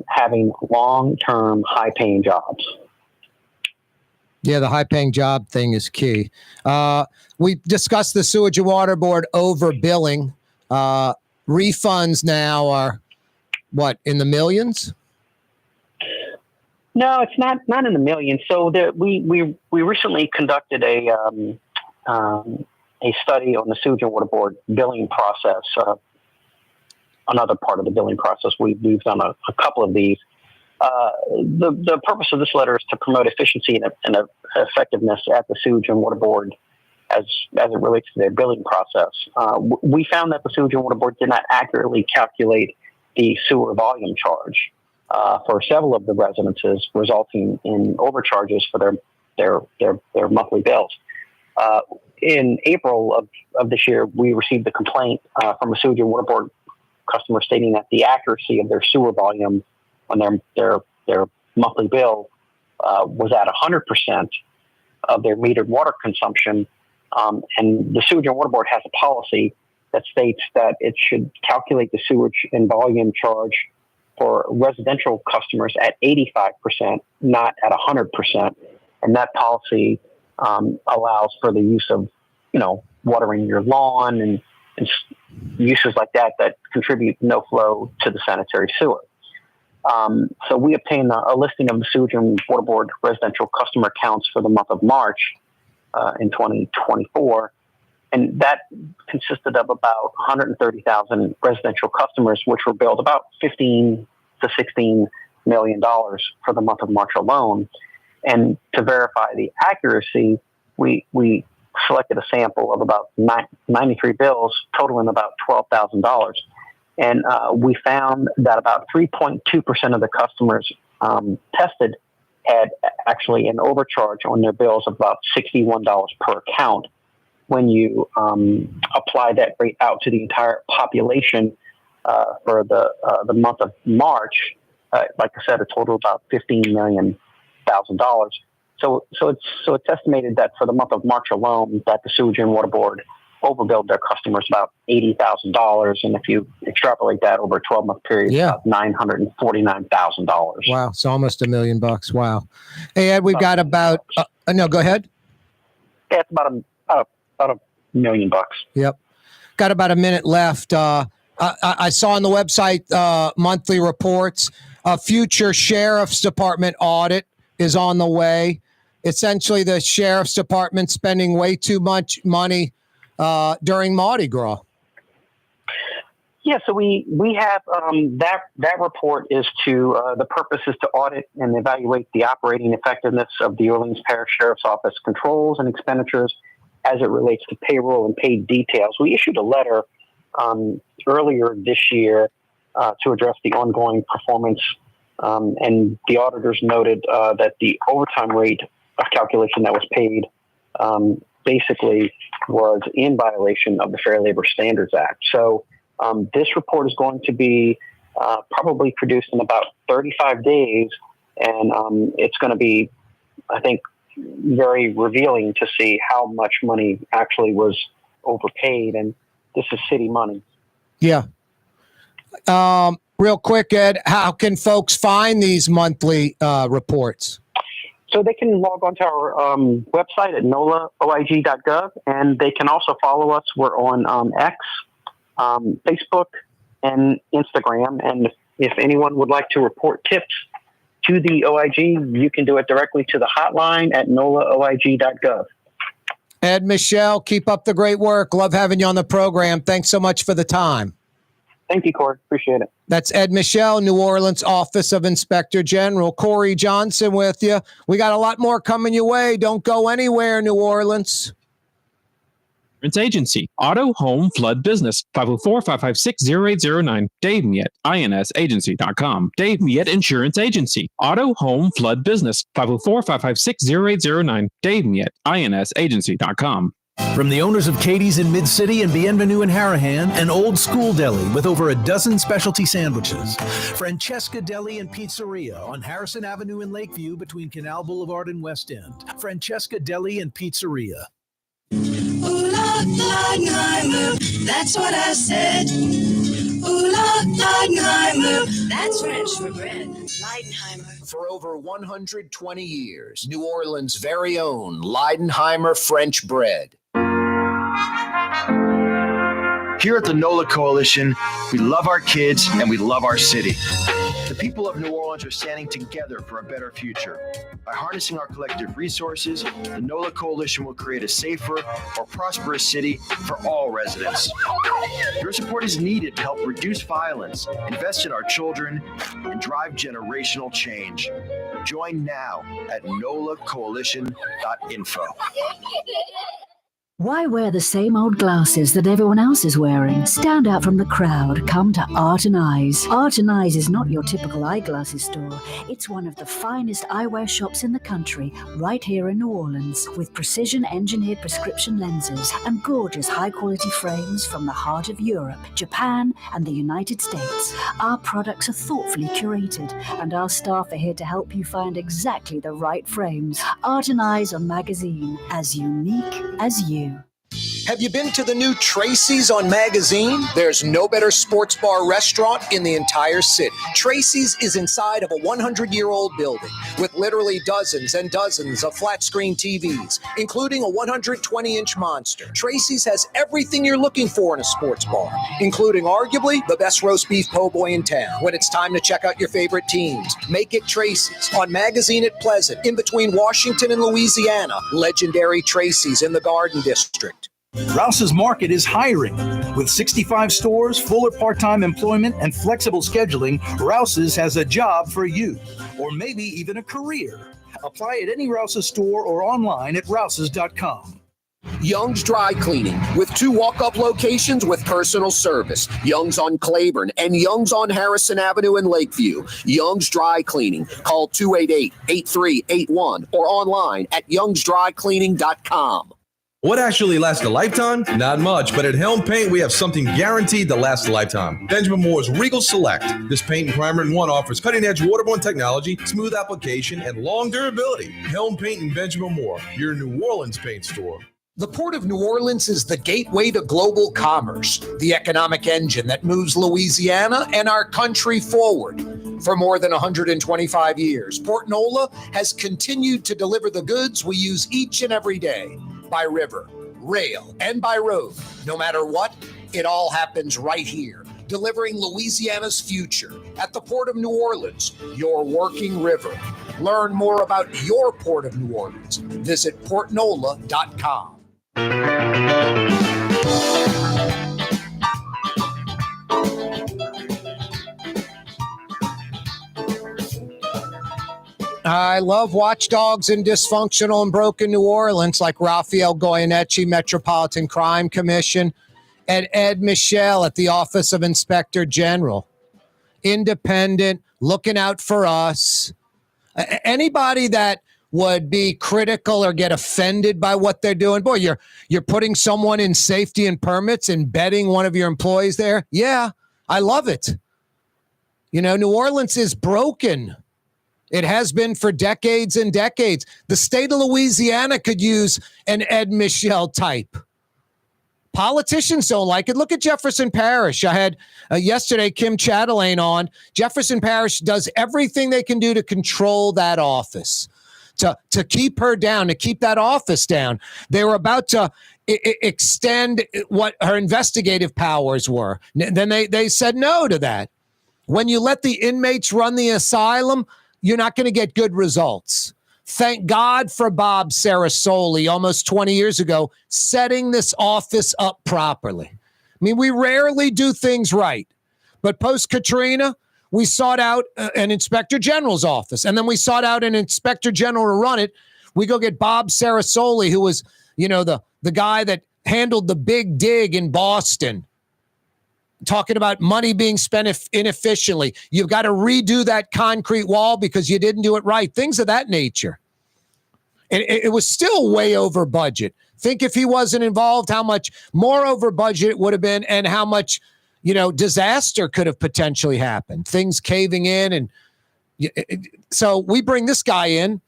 J: having long-term, high-paying jobs.
A: Yeah, the high-paying job thing is key. We discussed the Sewage and Water Board overbilling. Refunds now are, in the millions?
J: No, it's not in the millions. So we recently conducted a study on the Sewage and Water Board billing process. Another part of the billing process, we've done a couple of these. The purpose of this letter is to promote efficiency and effectiveness at the Sewage and Water Board as it relates to their billing process. We found that the Sewage and Water Board did not accurately calculate the sewer volume charge for several of the residences, resulting in overcharges for their their monthly bills. In April of this year, we received a complaint from a sewage and water board customer stating that the accuracy of their sewer volume on their monthly bill was at 100% of their metered water consumption. And the Sewage and Water Board has a policy that states that it should calculate the sewage and volume charge for residential customers at 85%, not at 100%. And that policy allows for the use of, watering your lawn and uses like that contribute no flow to the sanitary sewer. So we obtained a listing of the Sewage and Water Board residential customer counts for the month of March in 2024. And that consisted of about 130,000 residential customers, which were billed about $15 to $16 million for the month of March alone. And to verify the accuracy, we selected a sample of about 93 bills, totaling about $12,000. And we found that about 3.2% of the customers tested had actually an overcharge on their bills of about $61 per account. When you apply that rate out to the entire population for the month of March, like I said, a total of about $15 million. So it's estimated that for the month of March alone, that the Sewage and Water Board overbilled their customers about $80,000, and if you extrapolate that over a 12-month period, about $949,000.
A: Wow, so almost $1 million. Wow. Hey Ed, we've got about no. Go ahead.
J: Yeah, it's about $1 million.
A: Yep. Got about a minute left. I saw on the website monthly reports. A future sheriff's department audit is on the way. Essentially, the sheriff's department spending way too much money during Mardi Gras.
J: Yeah, so we have that report is to the purpose is to audit and evaluate the operating effectiveness of the Orleans Parish Sheriff's Office controls and expenditures as it relates to payroll and paid details. We issued a letter earlier this year to address the ongoing performance, and the auditors noted that the overtime rate of calculation that was paid basically was in violation of the Fair Labor Standards Act. So this report is going to be probably produced in about 35 days, and it's going to be, I think, very revealing to see how much money actually was overpaid, and this is city money.
A: Yeah. Real quick, Ed, how can folks find these monthly reports?
J: So they can log on to our website at NOLAOIG.gov, and they can also follow us. We're on X, Facebook, and Instagram. And if anyone would like to report tips to the OIG, you can do it directly to the hotline at NOLAOIG.gov.
A: Ed Michel, keep up the great work. Love having you on the program. Thanks so much for the time.
J: Thank you, Corey. Appreciate it.
A: That's Ed Michel, New Orleans Office of Inspector General. Corey Johnson with you. We got a lot more coming your way. Don't go anywhere, New Orleans.
L: Insurance Agency, Auto, Home, Flood, Business, 504-556-0809. Dave Miet, INSAgency.com. Dave Miet Insurance Agency, Auto, Home, Flood, Business, 504-556-0809. Dave Miet, INSAgency.com.
C: From the owners of Katie's in Mid-City and Bienvenue in Harahan, an old school deli with over a dozen specialty sandwiches. Francesca Deli and Pizzeria on Harrison Avenue in Lakeview between Canal Boulevard and West End. Francesca Deli and Pizzeria.
F: Ooh, Leidenheimer, that's what I said. Ooh, Leidenheimer, that's French for bread. Leidenheimer.
M: For over 120 years, New Orleans' very own Leidenheimer French bread.
E: Here at the NOLA Coalition, we love our kids and we love our city. The people of New Orleans are standing together for a better future. By harnessing our collective resources, the NOLA Coalition will create a safer, more prosperous city for all residents. Your support is needed to help reduce violence, invest in our children, and drive generational change. Join now at nolacoalition.info.
B: Why wear the same old glasses that everyone else is wearing? Stand out from the crowd. Come to Art and Eyes. Art and Eyes is not your typical eyeglasses store. It's one of the finest eyewear shops in the country, right here in New Orleans, with precision-engineered prescription lenses and gorgeous high-quality frames from the heart of Europe, Japan, and the United States. Our products are thoughtfully curated, and our staff are here to help you find exactly the right frames. Art and Eyes on Magazine, as unique as you.
M: Have you been to the new Tracy's on Magazine? There's no better sports bar restaurant in the entire city. Tracy's is inside of a 100-year-old building with literally dozens and dozens of flat-screen TVs, including a 120-inch monster. Tracy's has everything you're looking for in a sports bar, including arguably the best roast beef po' boy in town. When it's time to check out your favorite teams, make it Tracy's on Magazine at Pleasant, in between Washington and Louisiana. Legendary Tracy's in the Garden District.
C: Rouse's Market is hiring. With 65 stores, full or part-time employment, and flexible scheduling, Rouse's has a job for you, or maybe even a career. Apply at any Rouse's store or online at rouses.com.
M: Young's Dry Cleaning, with 2 walk-up locations with personal service. Young's on Claiborne and Young's on Harrison Avenue in Lakeview. Young's Dry Cleaning. Call 288-8381 or online at youngsdrycleaning.com.
H: What actually lasts a lifetime? Not much, but at Helm Paint, we have something guaranteed to last a lifetime. Benjamin Moore's Regal Select. This paint and primer in one offers cutting-edge waterborne technology, smooth application, and long durability. Helm Paint and Benjamin Moore, your New Orleans paint store.
M: The Port of New Orleans is the gateway to global commerce, the economic engine that moves Louisiana and our country forward. For more than 125 years, Port NOLA has continued to deliver the goods we use each and every day. By river, rail, and by road. No matter what, it all happens right here, delivering Louisiana's future at the Port of New Orleans, your working river. Learn more about your Port of New Orleans. Visit portnola.com.
A: I love watchdogs in dysfunctional and broken New Orleans, like Raphael Goyeneche, Metropolitan Crime Commission, and Ed Michel at the Office of Inspector General. Independent, looking out for us. Anybody that would be critical or get offended by what they're doing, boy, you're putting someone in safety and permits and betting one of your employees there. Yeah, I love it. You know, New Orleans is broken. It has been for decades and decades. The state of Louisiana could use an Ed Michel type. Politicians don't like it. Look at Jefferson Parish. I had yesterday Kim Chatelain on. Jefferson Parish does everything they can do to control that office, to keep her down, to keep that office down. They were about to extend what her investigative powers were. Then they said no to that. When you let the inmates run the asylum, you're not going to get good results. Thank God for Bob Sarasoli almost 20 years ago setting this office up properly. I mean, we rarely do things right, but post-Katrina, we sought out an inspector general's office, and then we sought out an inspector general to run it. We go get Bob Sarasoli, who was, you know, the guy that handled the big dig in Boston, talking about money being spent inefficiently. You've got to redo that concrete wall because you didn't do it right. Things of that nature. And it was still way over budget. Think if he wasn't involved, how much more over budget it would have been and how much, you know, disaster could have potentially happened. Things caving in. And so we bring this guy in.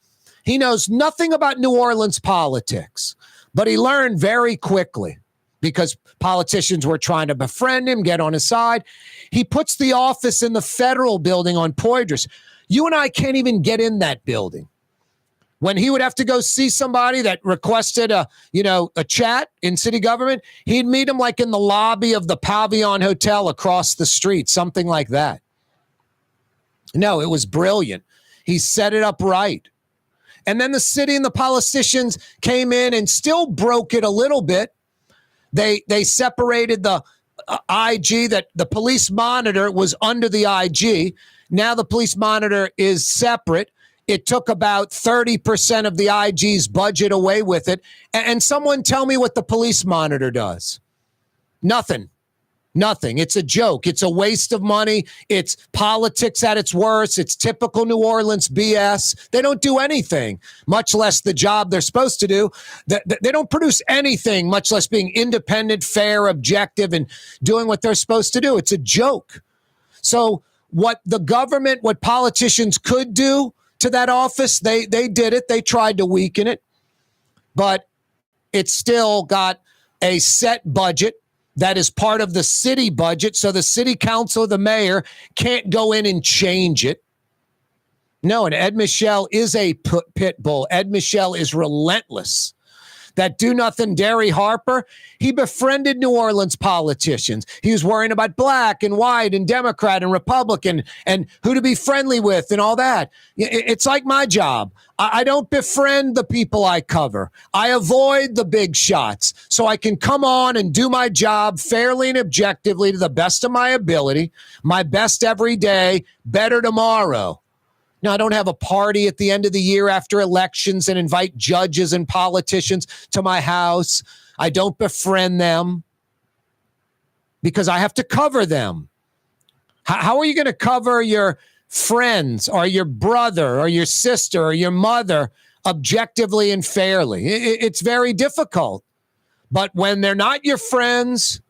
A: He knows nothing about New Orleans politics, but he learned very quickly, because politicians were trying to befriend him, get on his side. He puts the office in the federal building on Poydras. You and I can't even get in that building. When he would have to go see somebody that requested a chat in city government, he'd meet him like in the lobby of the Pavilion Hotel across the street, something like that. No, it was brilliant. He set it up right. And then the city and the politicians came in and still broke it a little bit. They separated the IG, that the police monitor was under the IG. Now the police monitor is separate. It took about 30% of the IG's budget away with it. And someone tell me what the police monitor does. Nothing. It's a joke. It's a waste of money. It's politics at its worst. It's typical New Orleans BS. They don't do anything, much less the job they're supposed to do. They don't produce anything, much less being independent, fair, objective, and doing what they're supposed to do. It's a joke. So what the government, what politicians could do to that office, they did it. They tried to weaken it, but it's still got a set budget that is part of the city budget. So the city council, the mayor, can't go in and change it. No, and Ed Michel is a pit bull. Ed Michel is relentless. That do-nothing Derry Harper, he befriended New Orleans politicians. He was worrying about black and white and Democrat and Republican and who to be friendly with and all that. It's like my job. I don't befriend the people I cover. I avoid the big shots so I can come on and do my job fairly and objectively to the best of my ability, my best every day, better tomorrow. Now, I don't have a party at the end of the year after elections and invite judges and politicians to my house. I don't befriend them because I have to cover them. How are you going to cover your friends or your brother or your sister or your mother objectively and fairly? It's very difficult. But when they're not your friends,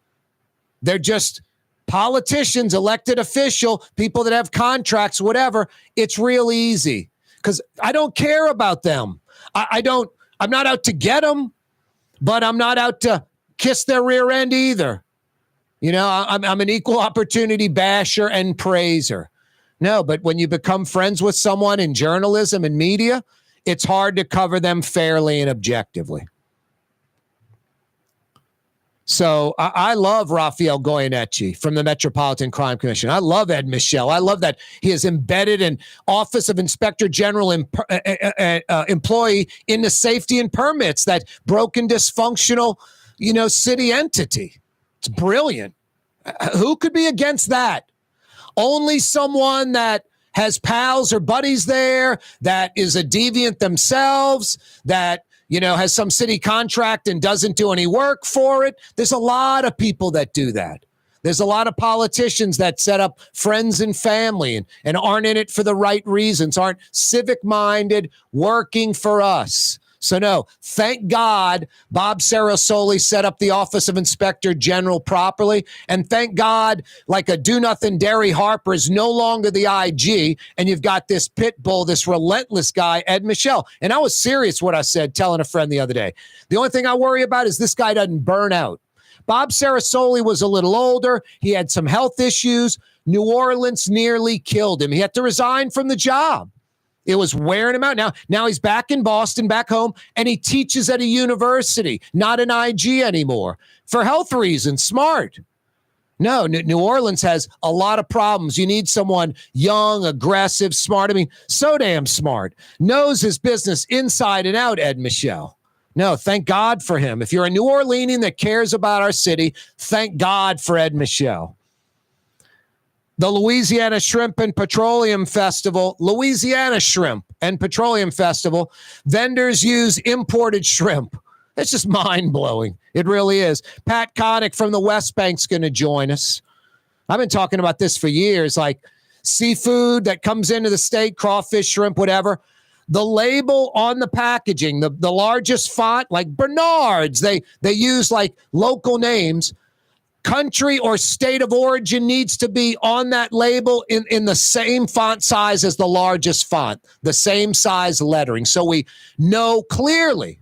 A: they're just politicians, elected official, people that have contracts, whatever, it's real easy because I don't care about them. I'm not out to get them, but I'm not out to kiss their rear end either. You know, I'm an equal opportunity basher and praiser. No, but when you become friends with someone in journalism and media, it's hard to cover them fairly and objectively. So I love Rafael Goyeneche from the Metropolitan Crime Commission. I love Ed Michel. I love that he is embedded in Office of Inspector General employee in the safety and permits, that broken, dysfunctional, city entity. It's brilliant. Who could be against that? Only someone that has pals or buddies there, that is a deviant themselves, that has some city contract and doesn't do any work for it. There's a lot of people that do that. There's a lot of politicians that set up friends and family and aren't in it for the right reasons, aren't civic-minded, working for us. So no, thank God Bob Sarasoli set up the Office of Inspector General properly. And thank God, like a do-nothing Derry Harper is no longer the IG, and you've got this pit bull, this relentless guy, Ed Michel. And I was serious what I said, telling a friend the other day. The only thing I worry about is this guy doesn't burn out. Bob Sarasoli was a little older. He had some health issues. New Orleans nearly killed him. He had to resign from the job. It was wearing him out. Now he's back in Boston, back home, and he teaches at a university, not an IG anymore, for health reasons. Smart. No, New Orleans has a lot of problems. You need someone young, aggressive, smart. I mean, so damn smart. Knows his business inside and out, Ed Michel. No, thank God for him. If you're a New Orleanian that cares about our city, thank God for Ed Michel. The Louisiana Shrimp and Petroleum Festival, Louisiana Shrimp and Petroleum Festival, vendors use imported shrimp. It's just mind-blowing. It really is. Pat Connick from the West Bank's going to join us. I've been talking about this for years, like seafood that comes into the state, crawfish, shrimp, whatever. The label on the packaging, the largest font, like Bernard's, they use like local names. Country or state of origin needs to be on that label in the same font size as the largest font, the same size lettering. So we know clearly.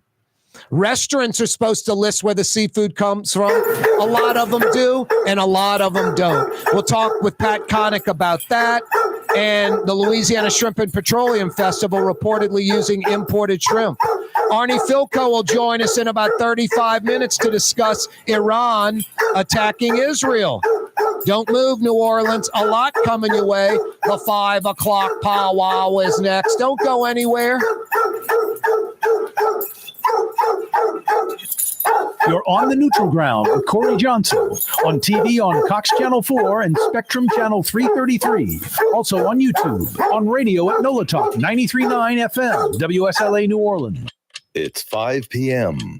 A: Restaurants are supposed to list where the seafood comes from. A lot of them do, and a lot of them don't. We'll talk with Pat Connick about that. And the Louisiana Shrimp and Petroleum Festival reportedly using imported shrimp. Arnie Fielkow will join us in about 35 minutes to discuss Iran attacking Israel. Don't move, New Orleans. A lot coming your way. The 5 o'clock powwow is next. Don't go anywhere.
C: You're on the neutral ground with Corey Johnson on TV on Cox Channel 4 and Spectrum Channel 333. Also on YouTube, on radio at NOLA Talk 93.9 FM, WSLA New Orleans.
N: It's 5 p.m.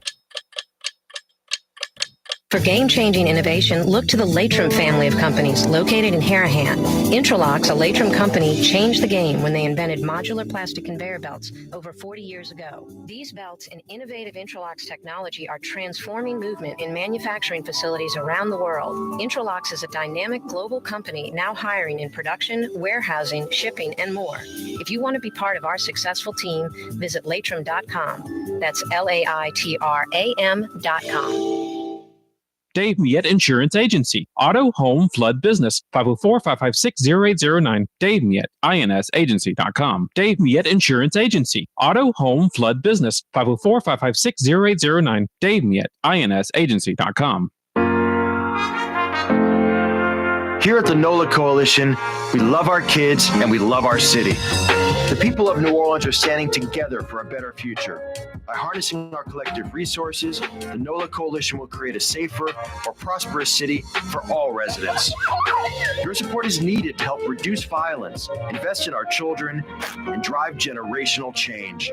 G: For game-changing innovation, look to the Latrim family of companies located in Harahan. Intralox, a Latrim company, changed the game when they invented modular plastic conveyor belts over 40 years ago. These belts and innovative Intralox technology are transforming movement in manufacturing facilities around the world. Intralox is a dynamic global company now hiring in production, warehousing, shipping, and more. If you want to be part of our successful team, visit Latrim.com. That's LAITRAM.com.
L: Dave Miette Insurance Agency. Auto, home, flood, business. 504-556-0809. Dave Miette, INSagency.com. Dave Miette Insurance Agency. Auto, home, flood, business. 504-556-0809. Dave Miette, INSagency.com.
E: Here at the NOLA Coalition, we love our kids and we love our city. The people of New Orleans are standing together for a better future. By harnessing our collective resources, the NOLA Coalition will create a safer, more prosperous city for all residents. Your support is needed to help reduce violence, invest in our children, and drive generational change.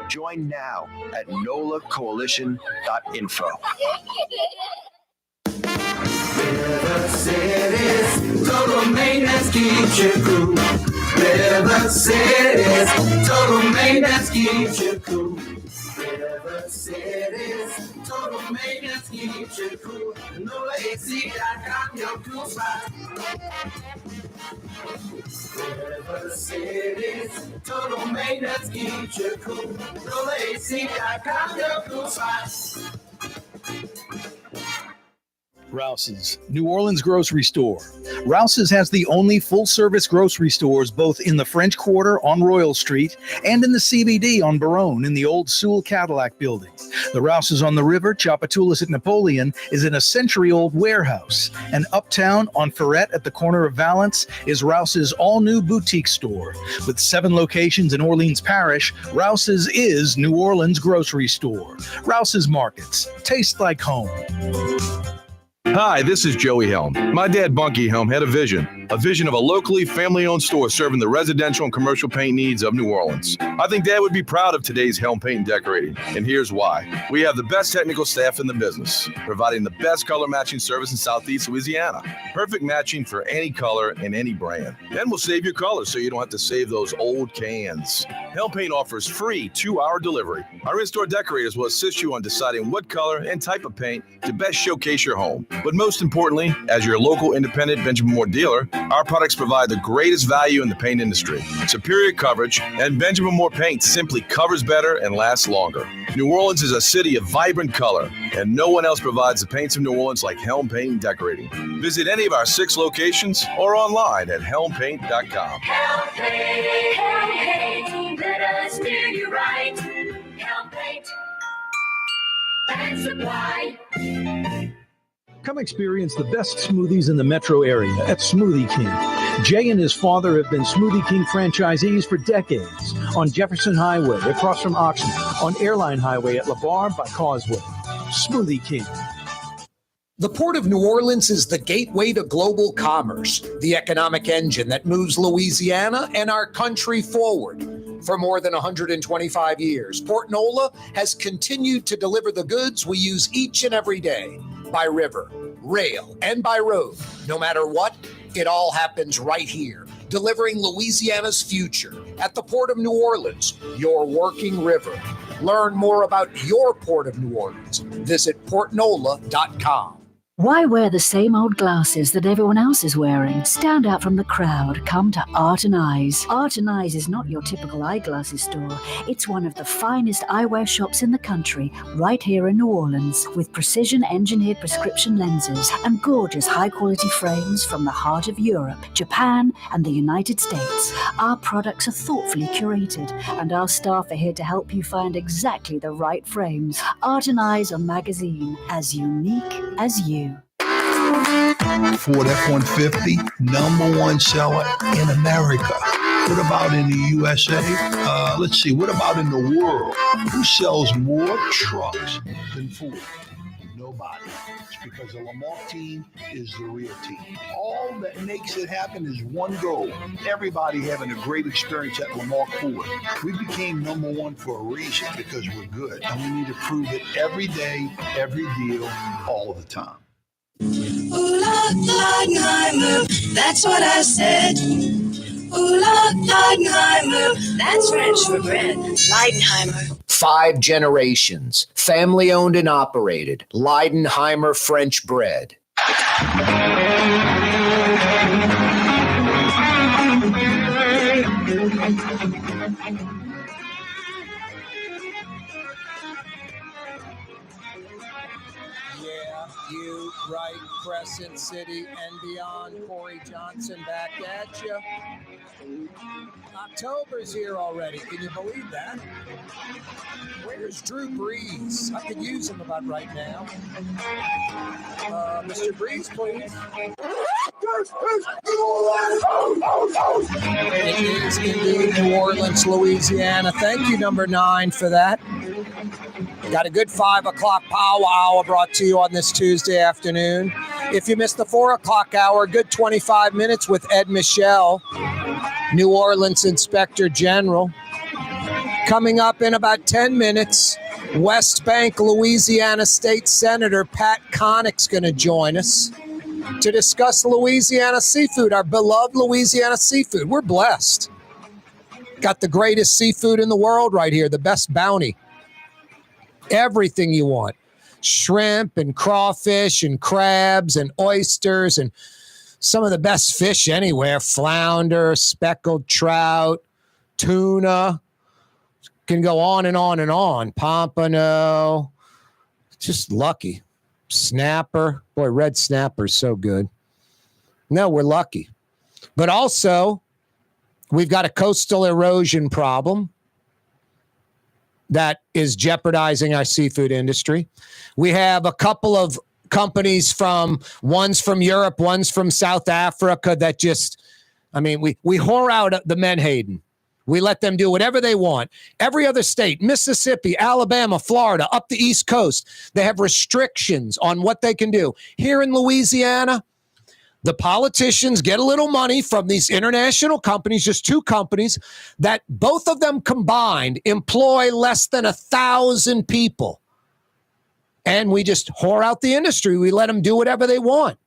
E: Join now at nolacoalition.info.
F: River City's total maintenance keeps you cool. River City's total maintenance keeps you cool. River City's total maintenance keeps you cool. NOLAAC.com, your cool spot. River City's total maintenance keeps you cool. NOLAAC.com, your cool spot.
C: Rouse's, New Orleans grocery store. Rouse's has the only full-service grocery stores both in the French Quarter on Royal Street and in the CBD on Baronne in the old Sewell Cadillac building. The Rouse's on the river, Tchoupitoulas at Napoleon, is in a century-old warehouse. And uptown on Ferret at the corner of Valence is Rouse's all-new boutique store. With 7 locations in Orleans Parish, Rouse's is New Orleans grocery store. Rouse's Markets. Taste like home.
H: Hi, this is Joey Helm. My dad, Bunky Helm, had a vision of a locally family-owned store serving the residential and commercial paint needs of New Orleans. I think Dad would be proud of today's Helm Paint and Decorating, and here's why. We have the best technical staff in the business, providing the best color matching service in Southeast Louisiana. Perfect matching for any color and any brand. And we'll save your colors so you don't have to save those old cans. Helm Paint offers free 2-hour delivery. Our in-store decorators will assist you on deciding what color and type of paint to best showcase your home. But most importantly, as your local independent Benjamin Moore dealer, our products provide the greatest value in the paint industry, superior coverage, and Benjamin Moore paint simply covers better and lasts longer. New Orleans is a city of vibrant color, and no one else provides the paints of New Orleans like Helm Paint and Decorating. Visit any of our 6 locations or online at helmpaint.com.
F: Helm Paint, let us steer you right. Helm Paint and Supply.
C: Come experience the best smoothies in the metro area at Smoothie King. Jay and his father have been Smoothie King franchisees for decades on Jefferson Highway across from Oxnard, on Airline Highway at LaBarre by Causeway. Smoothie King.
M: The Port of New Orleans is the gateway to global commerce, the economic engine that moves Louisiana and our country forward. For more than 125 years, Port NOLA has continued to deliver the goods we use each and every day. By river, rail, and by road. No matter what, it all happens right here, delivering Louisiana's future at the Port of New Orleans, your working river. Learn more about your Port of New Orleans. Visit portnola.com.
B: Why wear the same old glasses that everyone else is wearing? Stand out from the crowd. Come to Art and Eyes. Art and Eyes is not your typical eyeglasses store. It's one of the finest eyewear shops in the country, right here in New Orleans, with precision-engineered prescription lenses and gorgeous high-quality frames from the heart of Europe, Japan, and the United States. Our products are thoughtfully curated, and our staff are here to help you find exactly the right frames. Art and Eyes are magazine, as unique as you.
K: Ford F-150, #1 seller in America. What about in the USA? Let's see, what about in the world? Who sells more trucks than Ford? Nobody. It's because the Lamar team is the real team. All that makes it happen is one goal. Everybody having a great experience at Lamar Ford. We became number one for a reason, because we're good. And we need to prove it every day, every deal, all the time.
F: Ooh, Leidenheimer, that's what I said. Ooh, Leidenheimer, that's French for bread. Leidenheimer.
M: 5 generations, family owned and operated. Leidenheimer French bread.
A: Yeah, you, right, Crescent City and beyond. Corey Johnson back at you. October's here already. Can you believe that? Where's Drew Brees? I could use him about right now. Mr. Brees, please. It is indeed New Orleans, Louisiana. Thank you, number 9, for that. Got a good 5 o'clock powwow brought to you on this Tuesday afternoon. If you missed the 4 o'clock hour, good 25 minutes with Ed Michel, New Orleans Inspector General. Coming up in about 10 minutes, West Bank, Louisiana State Senator Pat Connick's going to join us to discuss Louisiana seafood, our beloved Louisiana seafood. We're blessed. Got the greatest seafood in the world right here, the best bounty. Everything you want. Shrimp and crawfish and crabs and oysters and some of the best fish anywhere. Flounder, speckled trout, tuna. Can go on and on and on. Pompano. Just lucky. Snapper. Boy, red snapper's so good. No, we're lucky. But also, we've got a coastal erosion problem that is jeopardizing our seafood industry. We have a couple of companies one's from Europe, one's from South Africa that just, we whore out the Menhaden. We let them do whatever they want. Every other state, Mississippi, Alabama, Florida, up the East Coast, they have restrictions on what they can do. Here in Louisiana, the politicians get a little money from these international companies, just 2 companies, that both of them combined employ less than 1,000 people. And we just whore out the industry. We let them do whatever they want.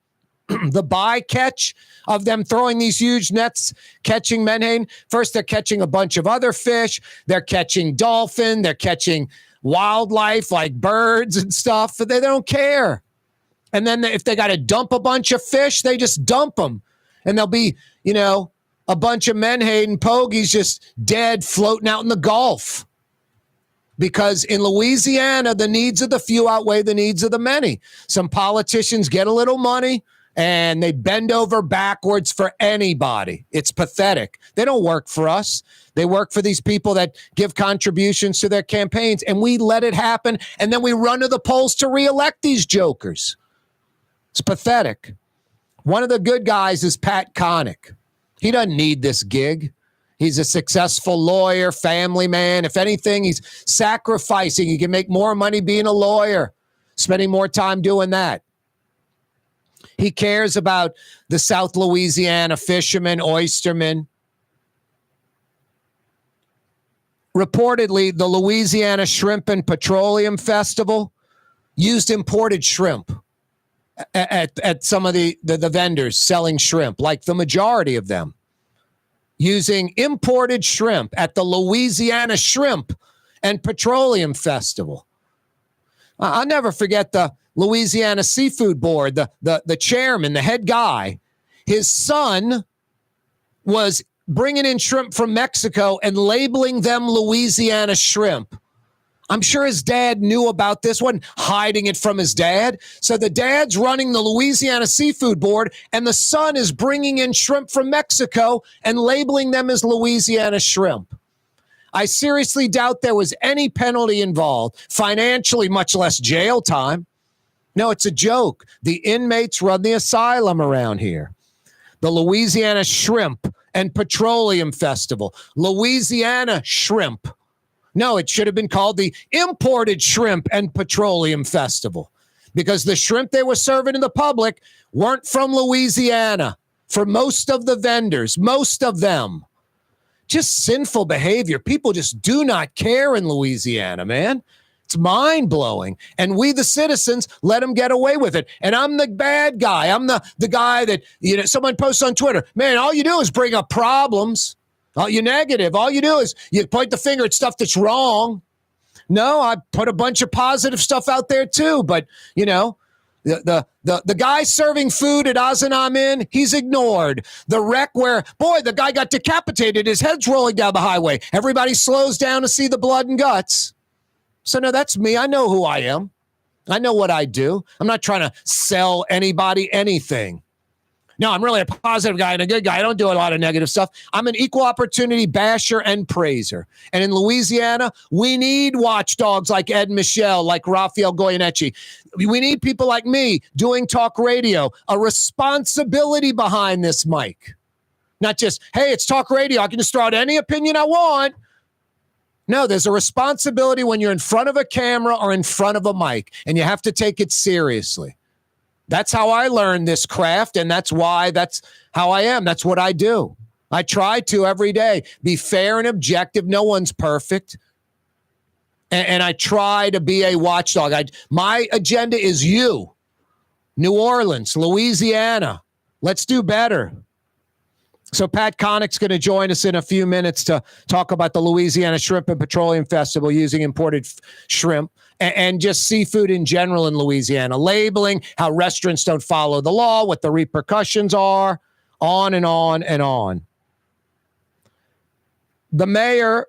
A: The bycatch of them throwing these huge nets, catching menhaden. First, they're catching a bunch of other fish. They're catching dolphin. They're catching wildlife like birds and stuff. But they don't care. And then if they got to dump a bunch of fish, they just dump them. And there'll be, a bunch of menhaden pogies just dead floating out in the Gulf. Because in Louisiana, the needs of the few outweigh the needs of the many. Some politicians get a little money and they bend over backwards for anybody. It's pathetic. They don't work for us. They work for these people that give contributions to their campaigns, and we let it happen, and then we run to the polls to reelect these jokers. It's pathetic. One of the good guys is Pat Connick. He doesn't need this gig. He's a successful lawyer, family man. If anything, he's sacrificing. He can make more money being a lawyer, spending more time doing that. He cares about the South Louisiana fishermen, oystermen. Reportedly, the Louisiana Shrimp and Petroleum Festival used imported shrimp at some of the vendors selling shrimp, like the majority of them, using imported shrimp at the Louisiana Shrimp and Petroleum Festival. I'll never forget the Louisiana Seafood Board, the chairman, the head guy. His son was bringing in shrimp from Mexico and labeling them Louisiana shrimp. I'm sure his dad knew about this, wasn't hiding it from his dad. So the dad's running the Louisiana Seafood Board, and the son is bringing in shrimp from Mexico and labeling them as Louisiana shrimp. I seriously doubt there was any penalty involved, financially, much less jail time. No, it's a joke. The inmates run the asylum around here. The Louisiana Shrimp and Petroleum Festival. Louisiana Shrimp. No, it should have been called the Imported Shrimp and Petroleum Festival. because the shrimp they were serving in the public weren't from Louisiana for most of the vendors, most of them. Just sinful behavior. People just do not care in Louisiana, man. It's mind-blowing. And we, the citizens, let them get away with it. And I'm the bad guy. I'm the guy that, someone posts on Twitter, man, all you do is bring up problems. You're negative. All you do is you point the finger at stuff that's wrong. No, I put a bunch of positive stuff out there too. But, the guy serving food at Amin, he's ignored. The wreck where, the guy got decapitated, his head's rolling down the highway. Everybody slows down to see the blood and guts. So, no, that's me. I know who I am. I know what I do. I'm not trying to sell anybody anything. No, I'm really a positive guy and a good guy. I don't do a lot of negative stuff. I'm an equal opportunity basher and praiser. And in Louisiana, we need watchdogs like Ed Michel, like Rafael Goyeneche. We need people like me doing talk radio, a responsibility behind this mic. Not just, hey, it's talk radio. I can just throw out any opinion I want. No, there's a responsibility when you're in front of a camera or in front of a mic, and you have to take it seriously. That's how I learned this craft, and that's how I am. That's what I do. I try to every day be fair and objective. No one's perfect. And I try to be a watchdog. My agenda is you, New Orleans, Louisiana. Let's do better. So Pat Connick's going to join us in a few minutes to talk about the Louisiana Shrimp and Petroleum Festival using imported shrimp and just seafood in general in Louisiana, labeling, how restaurants don't follow the law, what the repercussions are, on and on and on. The mayor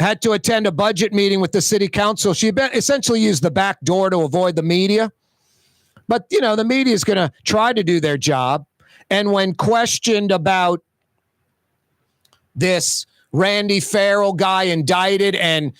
A: had to attend a budget meeting with the city council. She essentially used the back door to avoid the media. But, the media is going to try to do their job. And when questioned about this Randy Farrell guy indicted, and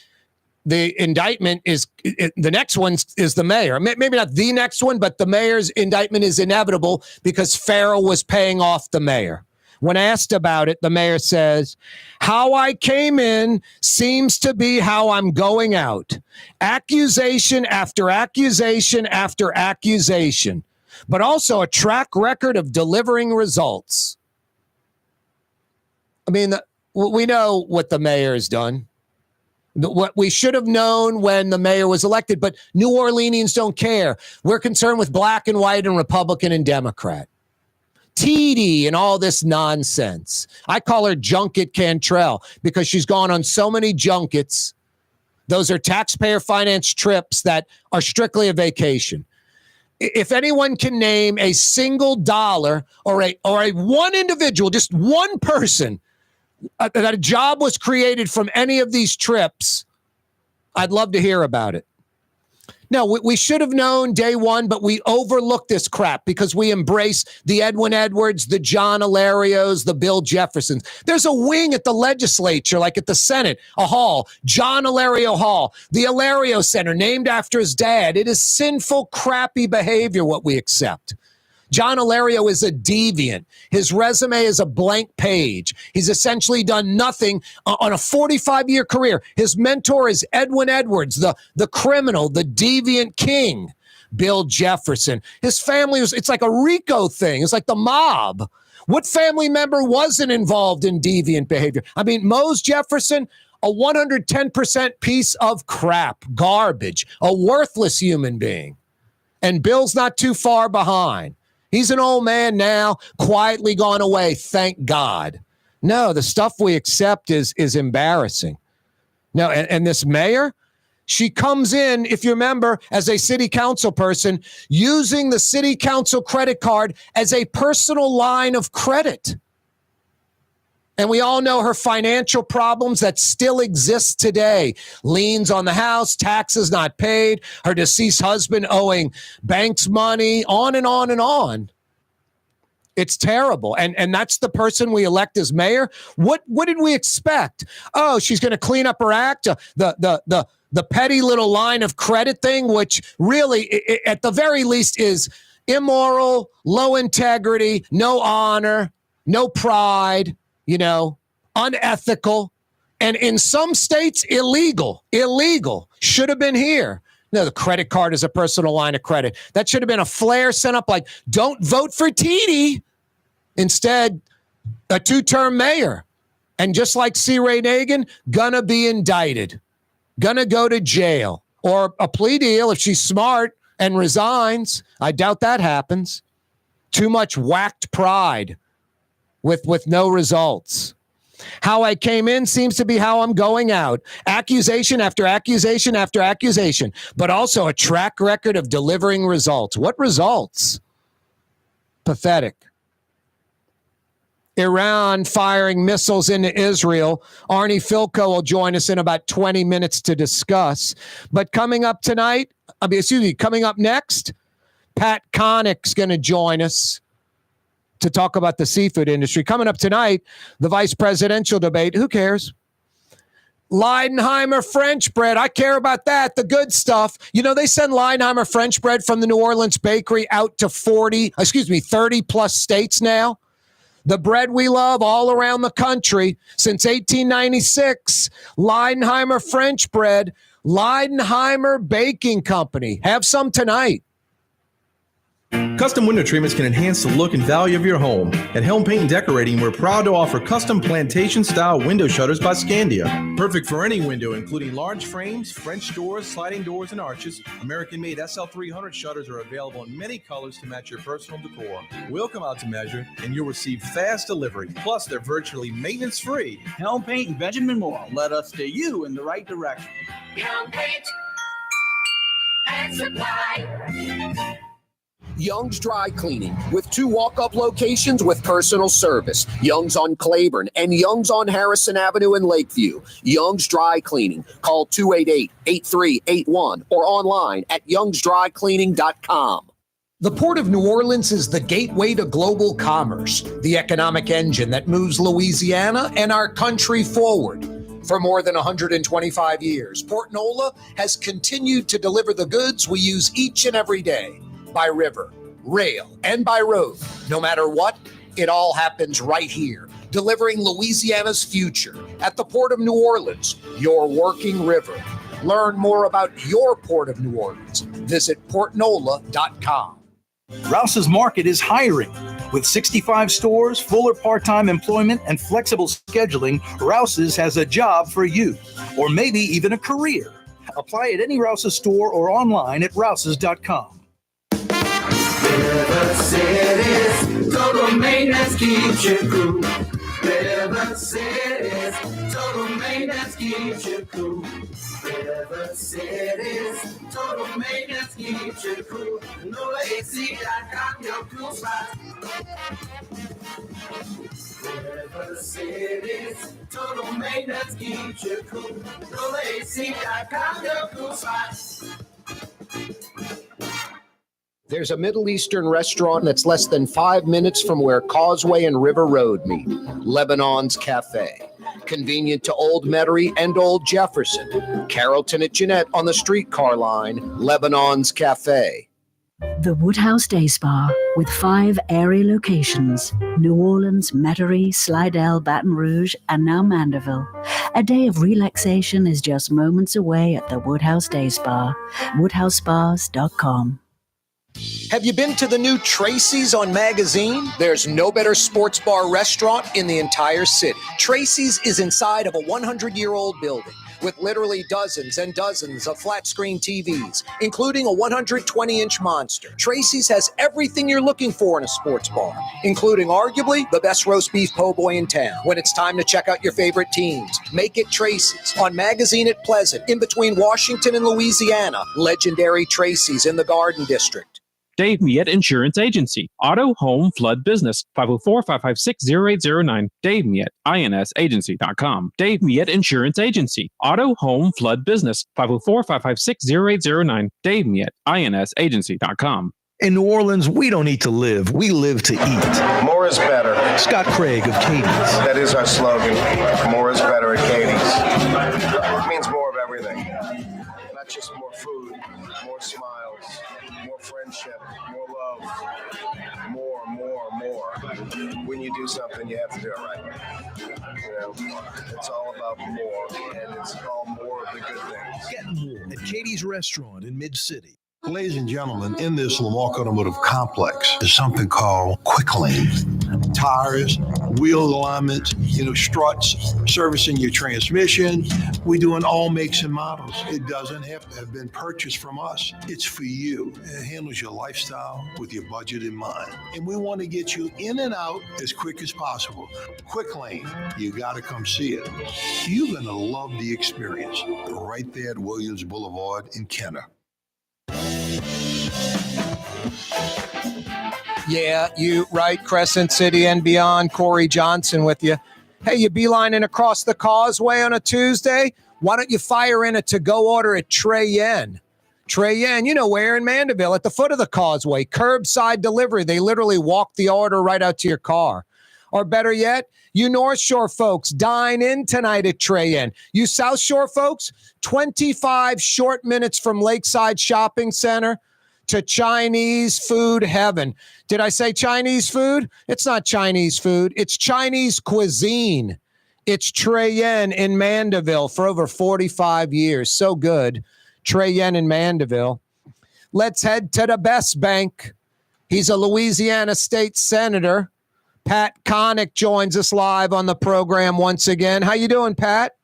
A: the indictment is the next one is the mayor. Maybe not the next one, but the mayor's indictment is inevitable because Farrell was paying off the mayor. When asked about it, the mayor says, how I came in seems to be how I'm going out. Accusation after accusation after accusation, but also a track record of delivering results. I mean, we know what the mayor has done. What we should have known when the mayor was elected, but New Orleanians don't care. We're concerned with black and white and Republican and Democrat. TD and all this nonsense. I call her Junket Cantrell because she's gone on so many junkets. Those are taxpayer financed trips that are strictly a vacation. If anyone can name a single dollar or a one individual, just one person, that a job was created from any of these trips, I'd love to hear about it. No, we should have known day one, but we overlooked this crap because we embrace the Edwin Edwards, the John Ilarios, the Bill Jeffersons. There's a wing at the legislature, like at the Senate, a hall, John Ilario Hall, the Ilario Center, named after his dad. It is sinful, crappy behavior, what we accept. John Ilario is a deviant. His resume is a blank page. He's essentially done nothing on a 45-year career. His mentor is Edwin Edwards, the criminal, the deviant king, Bill Jefferson. His family it's like a RICO thing. It's like the mob. What family member wasn't involved in deviant behavior? I mean, Mose Jefferson, a 110% piece of crap, garbage, a worthless human being. And Bill's not too far behind. He's an old man now, quietly gone away, thank God. No, the stuff we accept is embarrassing. No, and this mayor, she comes in, if you remember, as a city council person, using the city council credit card as a personal line of credit. And we all know her financial problems that still exist today. Liens on the house, taxes not paid, her deceased husband owing banks money, on and on and on. It's terrible. And that's the person we elect as mayor. What did we expect? Oh, she's going to clean up her act, the petty little line of credit thing, which really, at the very least, is immoral, low integrity, no honor, no pride. Unethical, and in some states, illegal, should have been here. No, the credit card is a personal line of credit. That should have been a flare sent up like, don't vote for TD. Instead, a 2-term mayor. And just like C. Ray Nagin, gonna be indicted. Gonna go to jail. Or a plea deal if she's smart and resigns. I doubt that happens. Too much whacked pride with no results. How I came in seems to be how I'm going out. Accusation after accusation after accusation, but also a track record of delivering results. What results? Pathetic. Iran firing missiles into Israel. Arnie Fielkow will join us in about 20 minutes to discuss. But coming up next, Pat Connick's going to join us to talk about the seafood industry. Coming up tonight, the vice presidential debate. Who cares? Leidenheimer French bread. I care about that. The good stuff. You know, they send Leidenheimer French bread from the New Orleans bakery out to 30 plus states now. The bread we love all around the country since 1896. Leidenheimer French bread. Leidenheimer Baking Company. Have some tonight.
H: Custom window treatments can enhance the look and value of your home. At Helm Paint and Decorating, we're proud to offer custom plantation-style window shutters by Scandia. Perfect for any window, including large frames, French doors, sliding doors, and arches. American-made SL300 shutters are available in many colors to match your personal decor. We'll come out to measure, and you'll receive fast delivery. Plus, they're virtually maintenance-free.
I: Helm Paint and Benjamin Moore. Let us steer you in the right direction.
F: Helm Paint and Supply.
M: Young's Dry Cleaning, with 2 walk-up locations with personal service. Young's on Claiborne and Young's on Harrison Avenue in Lakeview. Young's Dry Cleaning. Call 288-8381 or online at youngsdrycleaning.com. The Port of New Orleans is the gateway to global commerce, the economic engine that moves Louisiana and our country forward. For more than 125 years, Port NOLA has continued to deliver the goods we use each and every day. By river, rail, and by road. No matter what, it all happens right here, delivering Louisiana's future at the Port of New Orleans, your working river. Learn more about your Port of New Orleans. Visit portnola.com.
C: Rouse's Market is hiring. With 65 stores, full or part-time employment, and flexible scheduling, Rouse's has a job for you, or maybe even a career. Apply at any Rouse's store or online at rouses.com.
F: River City's total maintenance keeps you cool. River City's total maintenance keeps you cool. River City's total maintenance keeps you cool. NOLAAC.com, your cool spot. River City's total maintenance keeps you cool. NOLAAC.com, your cool spot.
M: There's a Middle Eastern restaurant that's less than 5 minutes from where Causeway and River Road meet, Lebanon's Cafe. Convenient to Old Metairie and Old Jefferson. Carrollton at Jeanette on the streetcar line, Lebanon's Cafe.
B: The Woodhouse Day Spa, with 5 airy locations: New Orleans, Metairie, Slidell, Baton Rouge, and now Mandeville. A day of relaxation is just moments away at the Woodhouse Day Spa. WoodhouseSpas.com.
M: Have you been to the new Tracy's on Magazine? There's no better sports bar restaurant in the entire city. Tracy's is inside of a 100-year-old building with literally dozens and dozens of flat-screen TVs, including a 120-inch monster. Tracy's has everything you're looking for in a sports bar, including arguably the best roast beef po' boy in town. When it's time to check out your favorite teams, make it Tracy's on Magazine at Pleasant, in between Washington and Louisiana. Legendary Tracy's in the Garden District.
L: Dave Miet Insurance Agency. Auto, home, flood, business. 504-556-0809. Dave Miet, insagency.com. Dave Miet Insurance Agency. Auto, home, flood, business. 504-556-0809. Dave Miet, insagency.com.
C: In New Orleans, we don't eat to live. We live to eat.
O: More is better.
C: Scott Craig of Katie's.
O: That is our slogan. More is better at Katie's. It means more of everything. Not just more food, more smiles, more friendship, more love, more. when you do something, you have to do it right. You know, it's all about more, and it's all more of the good things.
C: Get more at Katie's Restaurant in Mid-City.
K: Ladies and gentlemen, in this Lamarck Automotive Complex is something called Quick Lane. Tires, wheel alignments, struts, servicing your transmission. We do in all makes and models. It doesn't have to have been purchased from us. It's for you. It handles your lifestyle with your budget in mind. And we want to get you in and out as quick as possible. Quick Lane, you got to come see it. You're going to love the experience. Right there at Williams Boulevard in Kenner.
A: Yeah, you right, Crescent City and beyond. Corey Johnson with you. Hey, you beelining across the causeway on a Tuesday? Why don't you fire in a to-go order at Trey Yen? Trey Yen, you know where, in Mandeville, at the foot of the causeway. Curbside delivery. They literally walk the order right out to your car. Or better yet, you North Shore folks, dine in tonight at Trey Yen. You South Shore folks, 25 short minutes from Lakeside Shopping Center to Chinese food heaven. Did I say Chinese food? It's not Chinese food. It's Chinese cuisine. It's Trey Yen in Mandeville for over 45 years. So good. Trey Yen in Mandeville. Let's head to the best bank. He's a Louisiana state senator. Pat Connick joins us live on the program once again. How you doing, Pat?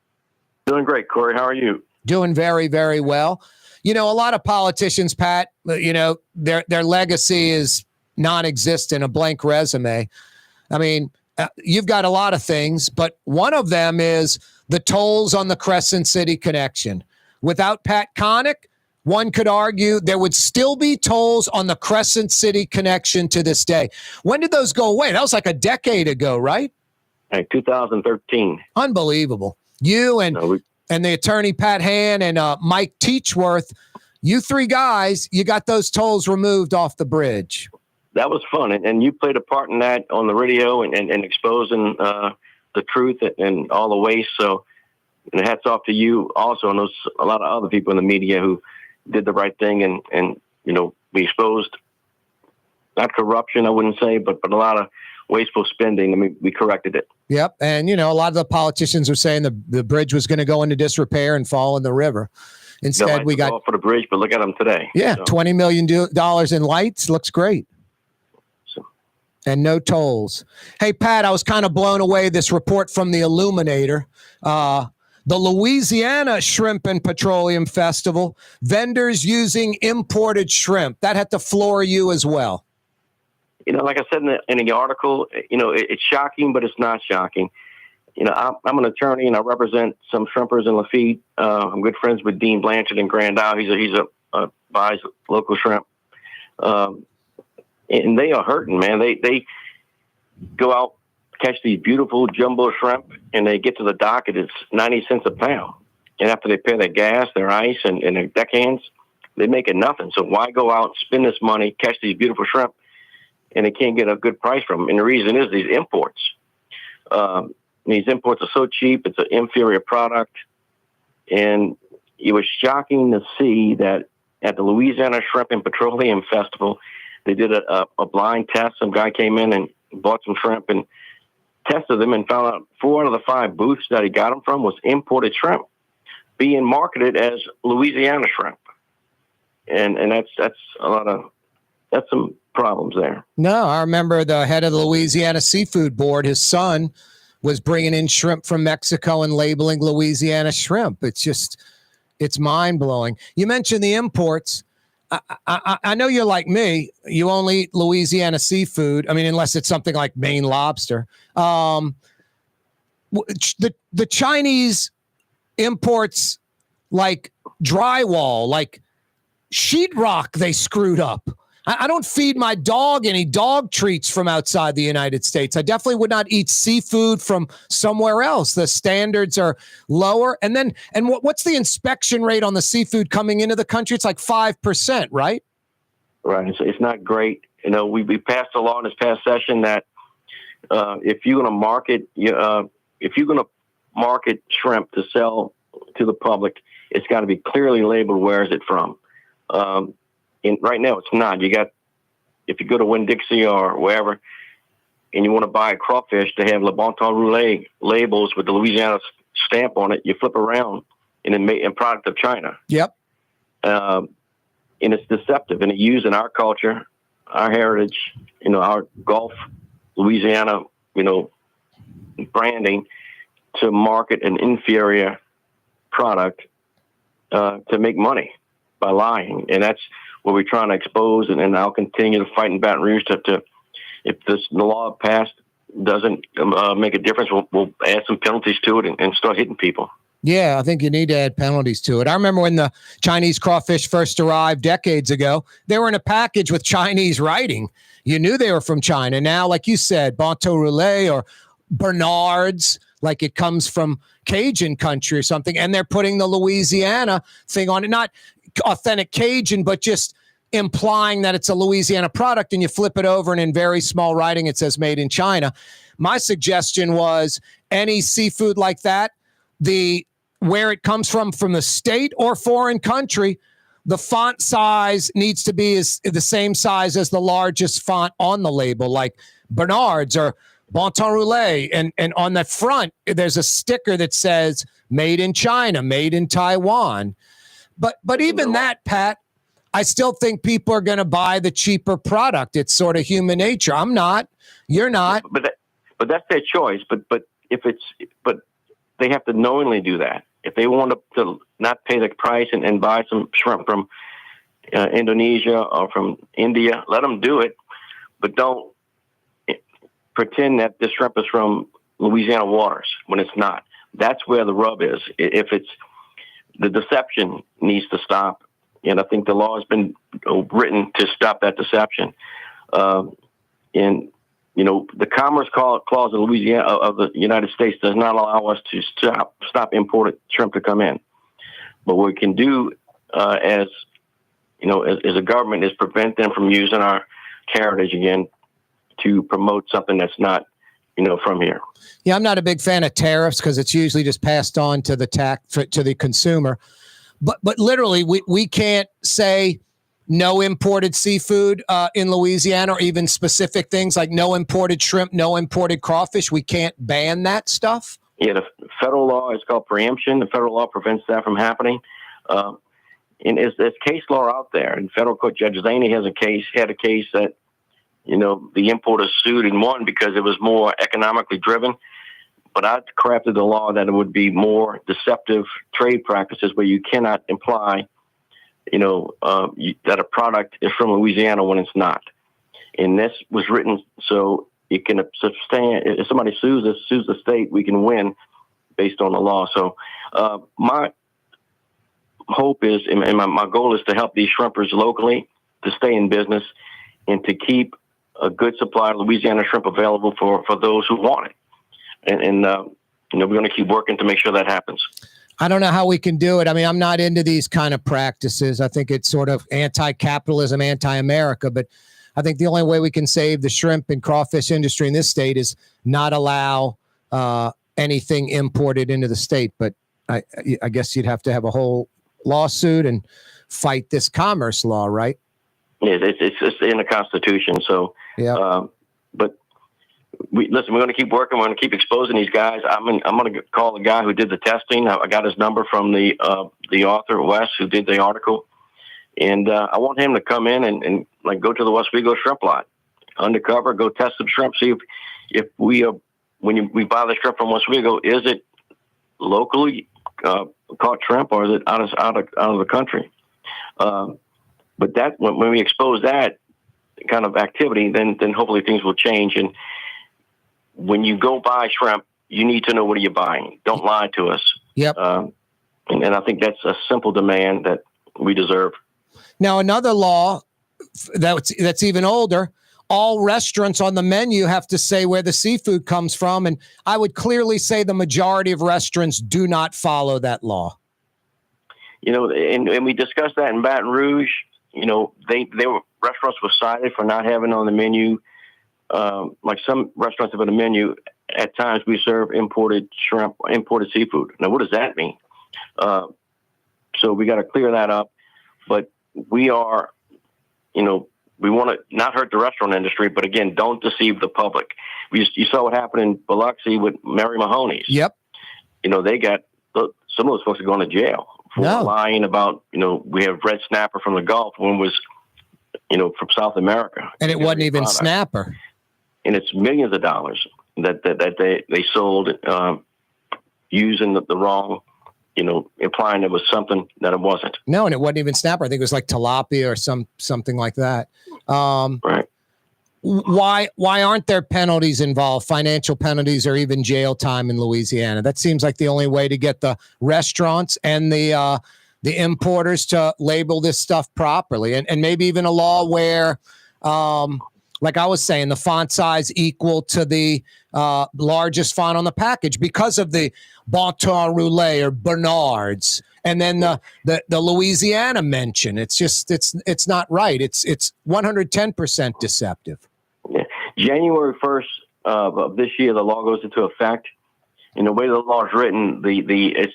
J: Doing great, Corey. How are you?
A: Doing very, very well. You know, a lot of politicians, Pat, their legacy is non-existent, a blank resume. I mean, you've got a lot of things, but one of them is the tolls on the Crescent City connection. Without Pat Connick, one could argue there would still be tolls on the Crescent City connection to this day. When did those go away? That was like a decade ago, right?
J: 2013.
A: Unbelievable. You and the attorney Pat Han and Mike Teachworth, you three guys, you got those tolls removed off the bridge.
J: That was fun, and you played a part in that on the radio and exposing the truth and all the waste. So, and hats off to you also, and a lot of other people in the media who did the right thing and we exposed not corruption, I wouldn't say, but a lot of wasteful spending. I mean, we corrected it.
A: Yep. And, a lot of the politicians were saying the bridge was going to go into disrepair and fall in the river. Instead, we got
J: for the bridge, but look at them today.
A: Yeah. So. $20 million in lights. Looks great. And no tolls. Hey, Pat, I was kind of blown away. This report from the Illuminator. The Louisiana Shrimp and Petroleum Festival, vendors using imported shrimp. That had to floor you as well.
J: Like I said in the article, it's shocking, but it's not shocking. I'm an attorney and I represent some shrimpers in Lafitte. I'm good friends with Dean Blanchard in Grand Isle. He's a buys local shrimp. And they are hurting, man. They go out, catch these beautiful jumbo shrimp, and they get to the dock, and it's 90 cents a pound. And after they pay their gas, their ice, and their deckhands, they make it nothing. So why go out and spend this money, catch these beautiful shrimp, and they can't get a good price from them? And the reason is these imports. These imports are so cheap. It's an inferior product. And it was shocking to see that at the Louisiana Shrimp and Petroleum Festival, they did a blind test. Some guy came in and bought some shrimp and tested them and found out 4 out of the 5 booths that he got them from was imported shrimp being marketed as Louisiana shrimp. And that's some problems there. No,
A: I remember the head of the Louisiana Seafood Board, his son was bringing in shrimp from Mexico and labeling Louisiana shrimp. It's mind blowing. You mentioned the imports. I know you're like me. You only eat Louisiana seafood. I mean, unless it's something like Maine lobster. The Chinese imports like drywall, like sheetrock, they screwed up. I don't feed my dog any dog treats from outside the United States. I definitely would not eat seafood from somewhere else. The standards are lower. And what's the inspection rate on the seafood coming into the country? It's like 5%, right?
J: Right. It's not great. We passed a law in this past session that if you're going to market shrimp to sell to the public, it's got to be clearly labeled where is it from. And right now it's not. If you go to Winn-Dixie or wherever,
P: and you want to buy crawfish to have Le Bon Temps Roulé labels with the Louisiana stamp on it, you flip around and then make a product of China.
A: Yep.
P: And it's deceptive, and it's used in our culture, our heritage, our Gulf, Louisiana, branding to market an inferior product to make money by lying. And that's what we're trying to expose. And I'll continue to fight in Baton Rouge to if the law passed doesn't make a difference, we'll add some penalties to it and start hitting people.
A: Yeah, I think you need to add penalties to it. I remember when the Chinese crawfish first arrived decades ago, they were in a package with Chinese writing. You knew they were from China. Now, like you said, Bon Temps Roulé or Bernard's, like it comes from Cajun country or something, and they're putting the Louisiana thing on it. Not authentic Cajun, but just implying that it's a Louisiana product, and you flip it over and in very small writing it says made in China. My suggestion was any seafood like that, where it comes from the state or foreign country, the font size needs to be the same size as the largest font on the label, like Bernard's or Bon Temps Roulé. And on the front, there's a sticker that says made in China, made in Taiwan. But even that, Pat, I still think people are going to buy the cheaper product. It's sort of human nature. I'm not. You're not.
P: But that's their choice. But they have to knowingly do that. If they want to not pay the price and buy some shrimp from Indonesia or from India, let them do it. But don't pretend that this shrimp is from Louisiana waters when it's not. That's where the rub is. If it's the deception needs to stop. And I think the law has been written to stop that deception. The Commerce Clause of Louisiana of the United States does not allow us to stop imported shrimp to come in. But what we can do as a government is prevent them from using our heritage again to promote something that's not from here.
A: Yeah, I'm not a big fan of tariffs because it's usually just passed on to the consumer. But literally, we can't say no imported seafood in Louisiana, or even specific things like no imported shrimp, no imported crawfish. We can't ban that stuff.
P: Yeah, the federal law is called preemption. The federal law prevents that from happening. And there's case law out there. And federal court Judge Zaney had a case that, the importers sued and won because it was more economically driven. But I crafted the law that it would be more deceptive trade practices where you cannot imply, that a product is from Louisiana when it's not. And this was written so it can sustain. If somebody sues the state, we can win based on the law. So my hope is, and my goal is to help these shrimpers locally to stay in business and to keep a good supply of Louisiana shrimp available for those who want it. And we're going to keep working to make sure that happens.
A: I don't know how we can do it. I mean, I'm not into these kind of practices. I think it's sort of anti-capitalism, anti-America. But I think the only way we can save the shrimp and crawfish industry in this state is not allow anything imported into the state. But I guess you'd have to have a whole lawsuit and fight this commerce law, right?
P: Yeah, it's in the Constitution. So,
A: yeah.
P: But we're going to keep working. We're going to keep exposing these guys. I'm going to call the guy who did the testing. I got his number from the author, Wes, who did the article. And I want him to come in and go to the Westwego shrimp lot undercover, go test some shrimp, see if we when we buy the shrimp from Westwego, is it locally caught shrimp or is it out of the country? But that when we expose that kind of activity, then hopefully things will change. And when you go buy shrimp, you need to know what you're buying. Don't lie to us.
A: Yep.
P: And I think that's a simple demand that we deserve.
A: Now, another law that's even older, all restaurants on the menu have to say where the seafood comes from. And I would clearly say the majority of restaurants do not follow that law.
P: And we discussed that in Baton Rouge. Restaurants were cited for not having on the menu. Like some restaurants have on the menu, at times we serve imported shrimp, imported seafood. Now, what does that mean? So we got to clear that up. But we are, we want to not hurt the restaurant industry, but again, don't deceive the public. You saw what happened in Biloxi with Mary Mahoney's.
A: Yep.
P: They got some of those folks are going to jail for lying about, we have red snapper from the Gulf when it was, from South America.
A: And it wasn't even snapper.
P: And it's millions of dollars that they sold using the wrong, implying it was something that it wasn't.
A: No, and it wasn't even snapper. I think it was like tilapia or something like that.
P: Right.
A: Why aren't there penalties involved, financial penalties or even jail time in Louisiana? That seems like the only way to get the restaurants and the importers to label this stuff properly. And maybe even a law where, like I was saying, the font size equal to the largest font on the package because of the Bon Temps Roulé or Bernard's. And then the Louisiana mention. It's just it's not right. It's 110% deceptive.
P: Yeah. January 1st of this year, the law goes into effect. In the way the law is written, the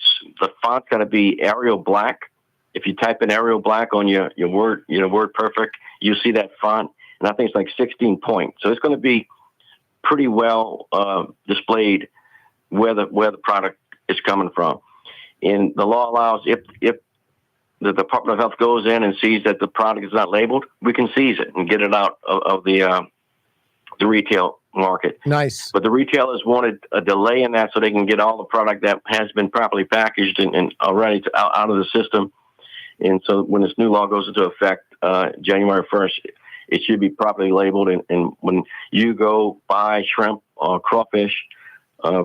P: font's got to be Arial black. If you type in Arial black on your word perfect, you see that font, and I think it's like 16 points. So it's going to be pretty well displayed where the product is coming from. And the law allows if the Department of Health goes in and sees that the product is not labeled, we can seize it and get it out of the retail market.
A: Nice.
P: But the retailers wanted a delay in that so they can get all the product that has been properly packaged and already out of the system. And so when this new law goes into effect January 1st, it should be properly labeled. And when you go buy shrimp or crawfish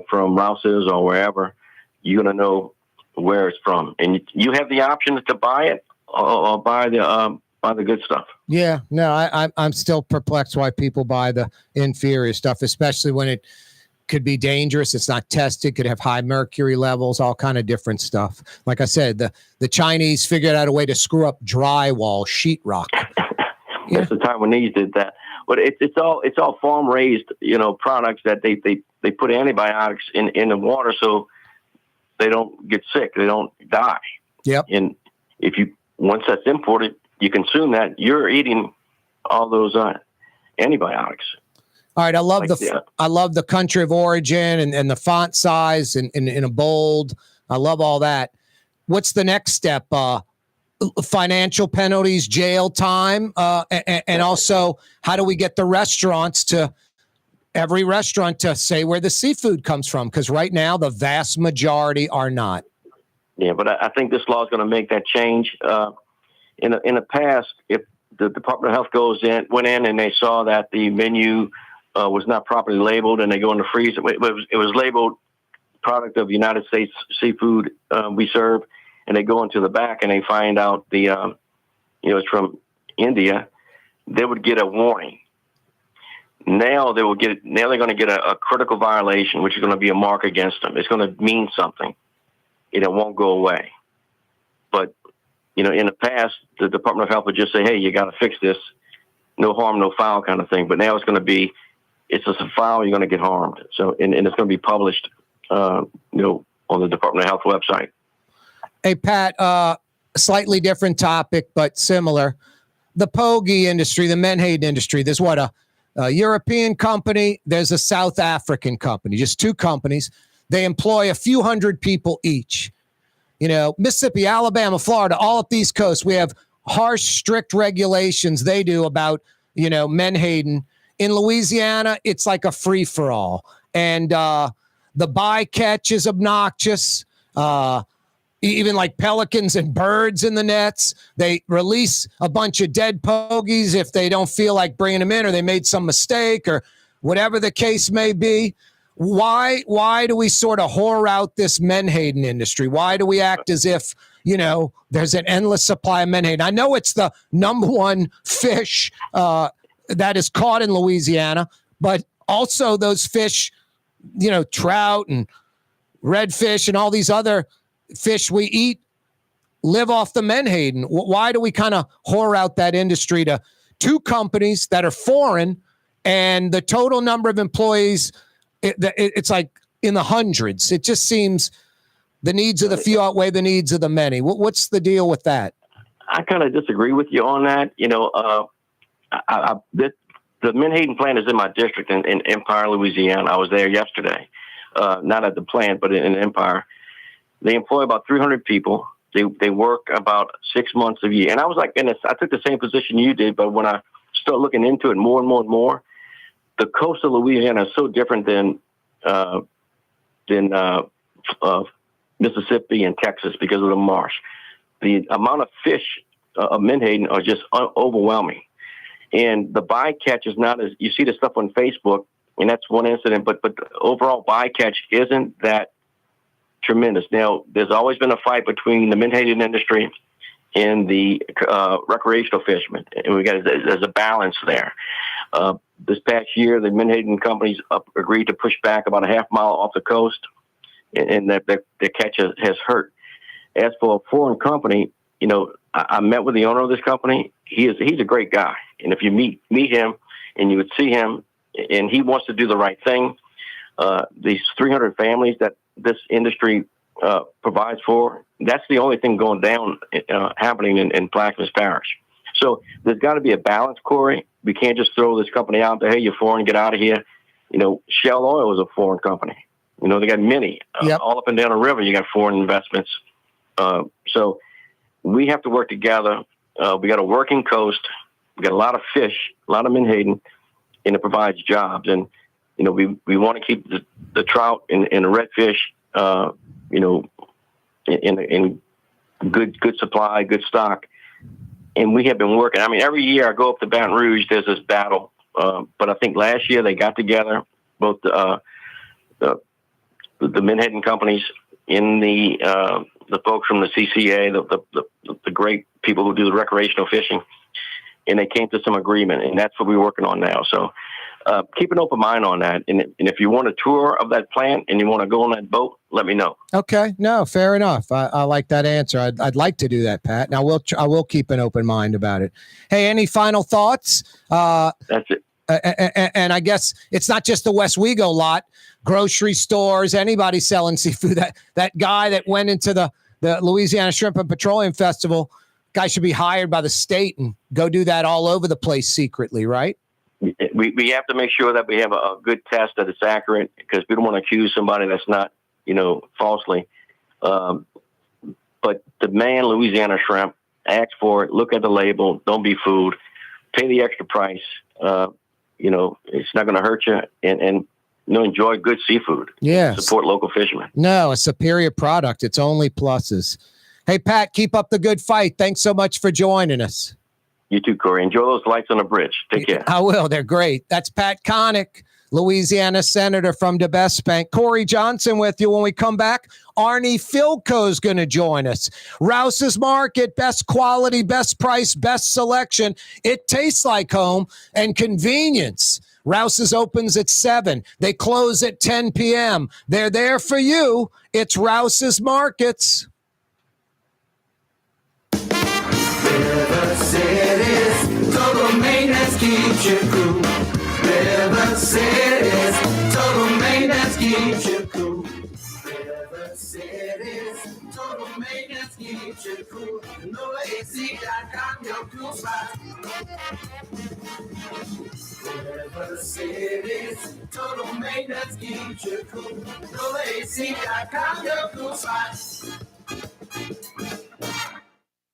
P: from Rouse's or wherever, you're going to know where it's from. And you have the option to buy it or buy the good stuff.
A: Yeah, no, I'm still perplexed why people buy the inferior stuff, especially when it could be dangerous. It's not tested, could have high mercury levels, all kind of different stuff. Like I said, the Chinese figured out a way to screw up drywall, sheetrock.
P: That's the Taiwanese did that. But it's all farm raised, products that they put antibiotics in the water so they don't get sick, they don't die.
A: Yep.
P: And once that's imported, you consume that, you're eating all those antibiotics.
A: All right, I love the country of origin and the font size and in a bold. I love all that. What's the next step? Financial penalties, jail time, and also how do we get every restaurant to say where the seafood comes from? Because right now the vast majority are not.
P: Yeah, but I think this law is going to make that change. In the past, if the Department of Health went in and they saw that the menu was not properly labeled and they go in the freezer, it was labeled product of United States seafood we serve, and they go into the back and they find out it's from India, they would get a warning. Now they're going to get a critical violation, which is going to be a mark against them. It's going to mean something, and it won't go away. But in the past, the Department of Health would just say, "Hey, you got to fix this. No harm, no foul," kind of thing. But now it's going to be, it's just a foul. You're going to get harmed. So, and it's going to be published, on the Department of Health website.
A: Hey, Pat, slightly different topic, but similar. The Pogie industry, the Menhaden industry, there's a European company, there's a South African company, just two companies. They employ a few hundred people each. Mississippi, Alabama, Florida, all up the East Coast, we have harsh, strict regulations they do about, Menhaden. In Louisiana, it's like a free-for-all. And the bycatch is obnoxious. Even like pelicans and birds in the nets. They release a bunch of dead pogies if they don't feel like bringing them in or they made some mistake or whatever the case may be. Why do we sort of whore out this Menhaden industry? Why do we act as if, there's an endless supply of Menhaden? I know it's the number one fish that is caught in Louisiana, but also those fish, trout and redfish and all these other fish we eat live off the Menhaden. Why do we kind of whore out that industry to two companies that are foreign and the total number of employees, it's like in the hundreds? It just seems the needs of the few outweigh the needs of the many. What's the deal with that?
P: I kind of disagree with you on that. the Menhaden plant is in my district in Empire, Louisiana. I was there yesterday, not at the plant, but in Empire. They employ about 300 people. They work about 6 months a year. And I was like, I took the same position you did, but when I start looking into it more and more and more, the coast of Louisiana is so different than Mississippi and Texas because of the marsh. The amount of fish of Menhaden are just overwhelming. And the bycatch is not as, you see the stuff on Facebook, and that's one incident, but the overall bycatch isn't that tremendous. Now, there's always been a fight between the Menhaden industry and the recreational fishermen, and there's a balance there. This past year, the Menhaden companies agreed to push back about a half mile off the coast, and their catch has hurt. As for a foreign company, I met with the owner of this company. He's a great guy, and if you meet him, and you would see him, and he wants to do the right thing. These 300 families that this industry provides for, that's the only thing going down happening in Plaquemines Parish. So there's got to be a balance, Corey. We can't just throw this company out there. Hey, you're foreign, get out of here. Shell Oil is a foreign company. They got many all up and down the river. You got foreign investments. So we have to work together. We got a working coast. We got a lot of fish, a lot of Menhaden, and it provides jobs. And we want to keep the trout and the redfish, in good supply, good stock. And we have been working. I mean, every year I go up to Baton Rouge, there's this battle. But I think last year they got together, both the Menhaden companies in the folks from the CCA, the great people who do the recreational fishing, and they came to some agreement, and that's what we're working on now. So keep an open mind on that. And if you want a tour of that plant and you want to go on that boat, let me know.
A: Okay. No, fair enough. I like that answer. I'd like to do that, Pat. Now I will keep an open mind about it. Hey, any final thoughts?
P: That's it.
A: And I guess it's not just the West Wego lot, grocery stores, anybody selling seafood. That guy that went into the Louisiana Shrimp and Petroleum Festival, guy should be hired by the state and go do that all over the place secretly, right?
P: We have to make sure that we have a good test that it's accurate, because we don't want to accuse somebody that's not, falsely. But demand Louisiana shrimp, ask for it, look at the label, don't be fooled, pay the extra price. It's not going to hurt you, and enjoy good seafood.
A: Yeah.
P: Support local fishermen.
A: No, a superior product. It's only pluses. Hey, Pat, keep up the good fight. Thanks so much for joining us.
P: You too, Corey. Enjoy those lights on the bridge. Take care.
A: I will. They're great. That's Pat Connick, Louisiana Senator from DeBest Bank. Corey Johnson with you. When we come back, Arnie Fielkow is going to join us. Rouse's Market, best quality, best price, best selection. It tastes like home and convenience. Rouse's opens at 7. They close at 10 p.m. They're there for you. It's Rouse's Markets.
F: River City's total maintenance keeps you cool. River City's total maintenance keeps you cool. River City's total maintenance keeps you cool. NOLAAC.com, your cool spot. River City's total maintenance keeps you cool. NOLAAC.com, your cool spot.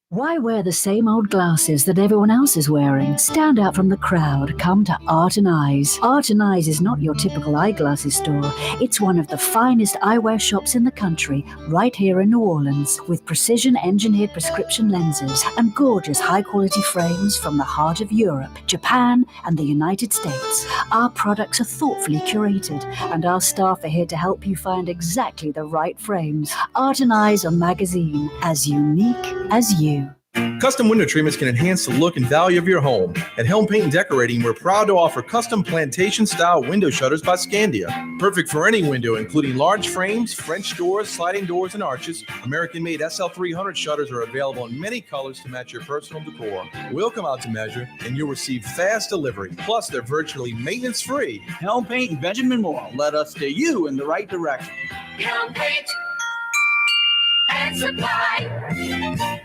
B: Why wear the same old glasses that everyone else is wearing? Stand out from the crowd. Come to Art and Eyes. Art and Eyes is not your typical eyeglasses store. It's one of the finest eyewear shops in the country, right here in New Orleans, with precision-engineered prescription lenses and gorgeous high-quality frames from the heart of Europe, Japan, and the United States. Our products are thoughtfully curated, and our staff are here to help you find exactly the right frames. Art and Eyes are magazine, as unique as you.
H: Custom window treatments can enhance the look and value of your home. At Helm Paint and Decorating, we're proud to offer custom plantation-style window shutters by Scandia. Perfect for any window, including large frames, French doors, sliding doors, and arches. American-made SL300 shutters are available in many colors to match your personal decor. We'll come out to measure, and you'll receive fast delivery. Plus, they're virtually maintenance-free.
I: Helm Paint and Benjamin Moore. Let us steer you in the right direction.
F: Helm Paint and Supply.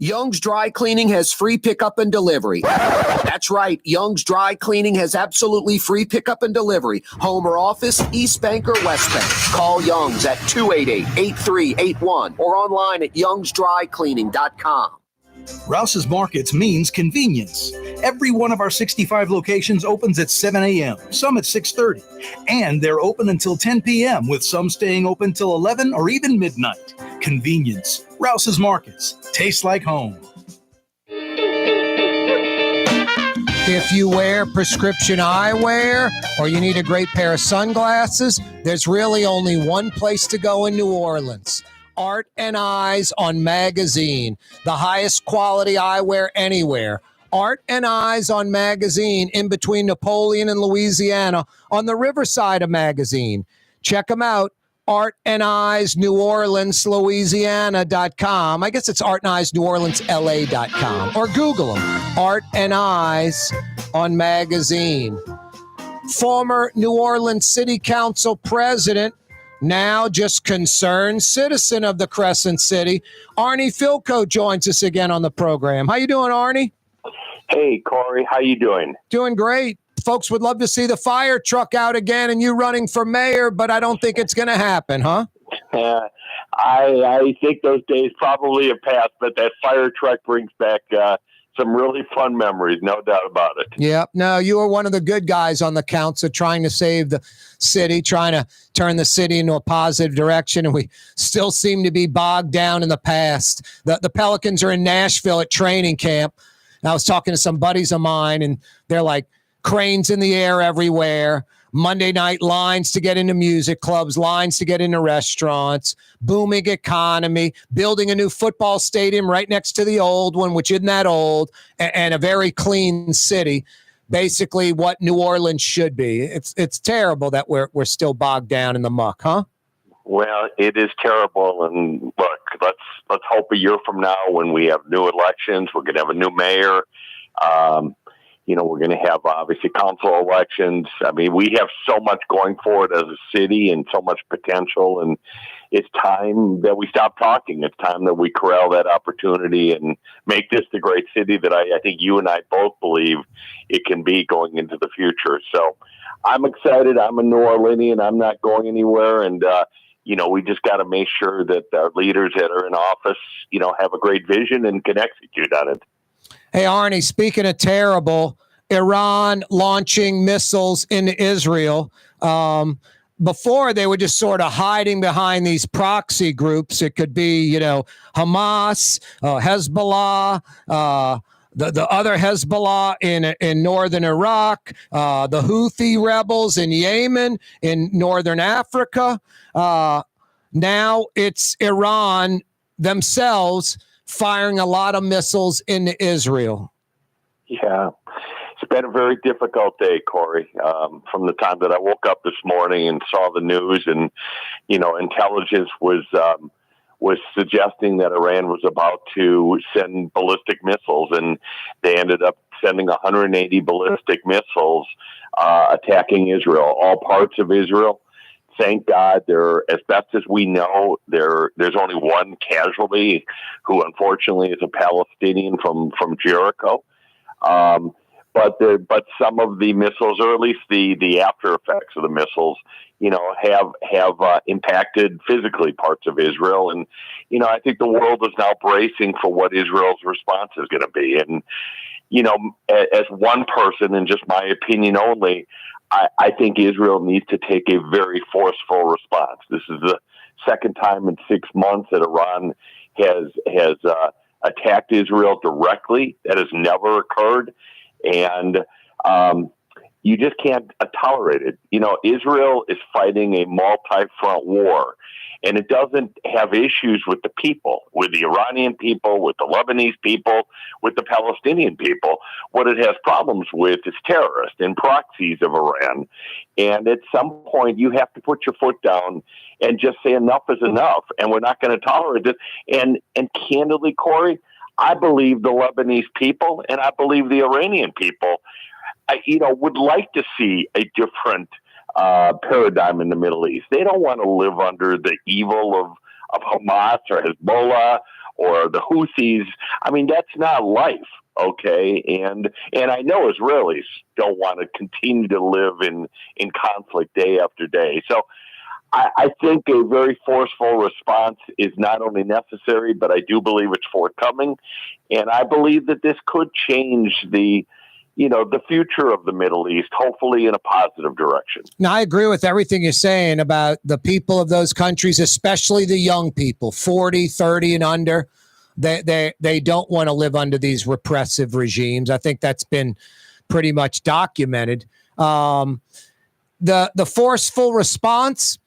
M: Young's Dry Cleaning has free pickup and delivery. That's right. Young's Dry Cleaning has absolutely free pickup and delivery. Home or office, East Bank or West Bank. Call Young's at 288-8381 or online at youngsdrycleaning.com.
C: Rouse's Markets means convenience. Every one of our 65 locations opens at 7 a.m., some at 6:30, and they're open until 10 p.m., with some staying open till 11 or even midnight. Convenience. Rouse's Markets. Tastes like home.
A: If you wear prescription eyewear or you need a great pair of sunglasses, there's really only one place to go in New Orleans. Art and Eyes on Magazine, the highest quality eyewear anywhere. Art and Eyes on Magazine, in between Napoleon and Louisiana, on the riverside of Magazine. Check them out. Art and Eyes New Orleans, Louisiana.com. I guess it's Art and Eyes New Orleans, LA.com. Or Google them. Art and Eyes on Magazine. Former New Orleans City Council President, now just concerned citizen of the Crescent City, Arnie Fielkow joins us again on the program. How you doing, Arnie?
Q: Hey, Corey. How you doing?
A: Doing great. Folks would love to see the fire truck out again and you running for mayor, but I don't think it's going to happen, huh?
Q: I think those days probably have passed, but that fire truck brings back some really fun memories, no doubt about it.
A: Yeah. No, you were one of the good guys on the council trying to save the city, trying to turn the city into a positive direction, and we still seem to be bogged down in the past. The Pelicans are in Nashville at training camp. And I was talking to some buddies of mine, and they're like, cranes in the air everywhere, Monday night lines to get into music clubs, lines to get into restaurants, booming economy, building a new football stadium right next to the old one, which isn't that old, and a very clean city. Basically what New Orleans should be. It's terrible that we're still bogged down in the muck, huh?
Q: Well, it is terrible. And look, let's hope a year from now when we have new elections, we're going to have a new mayor. We're going to have, obviously, council elections. I mean, we have so much going for it as a city and so much potential. And it's time that we stop talking. It's time that we corral that opportunity and make this the great city that I think you and I both believe it can be going into the future. So I'm excited. I'm a New Orleanian. I'm not going anywhere. And, we just got to make sure that our leaders that are in office, have a great vision and can execute on it.
A: Hey, Arnie, speaking of terrible, Iran launching missiles into Israel. Before, they were just sort of hiding behind these proxy groups. It could be, Hamas, Hezbollah, the other Hezbollah in northern Iraq, the Houthi rebels in Yemen, in northern Africa. Now it's Iran themselves firing a lot of missiles into Israel.
Q: Yeah, it's been a very difficult day, Corey. From the time that I woke up this morning and saw the news, and intelligence was suggesting that Iran was about to send ballistic missiles, and they ended up sending 180 ballistic missiles attacking Israel, all parts of Israel. Thank God, as best as we know, there's only one casualty, who unfortunately is a Palestinian from Jericho. But some of the missiles, or at least the after effects of the missiles, have impacted physically parts of Israel. And I think the world is now bracing for what Israel's response is going to be. And as one person, and just my opinion only, I think Israel needs to take a very forceful response. This is the second time in 6 months that Iran has attacked Israel directly. That has never occurred, and you just can't tolerate it. Israel is fighting a multi-front war, and it doesn't have issues with the people, with the Iranian people, with the Lebanese people, with the Palestinian people. What it has problems with is terrorists and proxies of Iran. And at some point, you have to put your foot down and just say enough is enough, and we're not going to tolerate it. And candidly, Corey, I believe the Lebanese people and I believe the Iranian people, would like to see a different paradigm in the Middle East. They don't want to live under the evil of Hamas or Hezbollah or the Houthis. I mean, that's not life. Okay. And I know Israelis don't want to continue to live in conflict day after day. So I think a very forceful response is not only necessary, but I do believe it's forthcoming. And I believe that this could change the future of the Middle East, hopefully in a positive direction.
A: Now, I agree with everything you're saying about the people of those countries, especially the young people, 40, 30 and under. They don't want to live under these repressive regimes. I think that's been pretty much documented. The forceful response,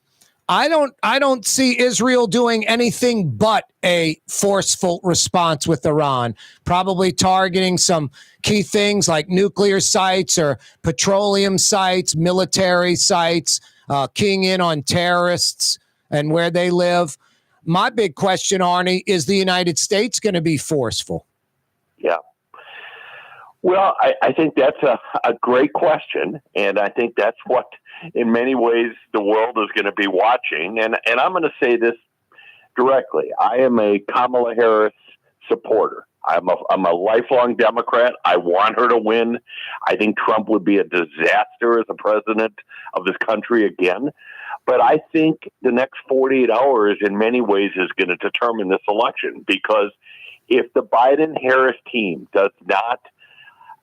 A: I don't see Israel doing anything but a forceful response with Iran, probably targeting some key things like nuclear sites or petroleum sites, military sites, keying in on terrorists and where they live. My big question, Arnie, is the United States going to be forceful?
Q: Yeah. Well, I think that's a great question. And I think that's what, in many ways, the world is going to be watching. And I'm going to say this directly. I am a Kamala Harris supporter. I'm a lifelong Democrat. I want her to win. I think Trump would be a disaster as a president of this country again. But I think the next 48 hours in many ways is going to determine this election, because if the Biden-Harris team does not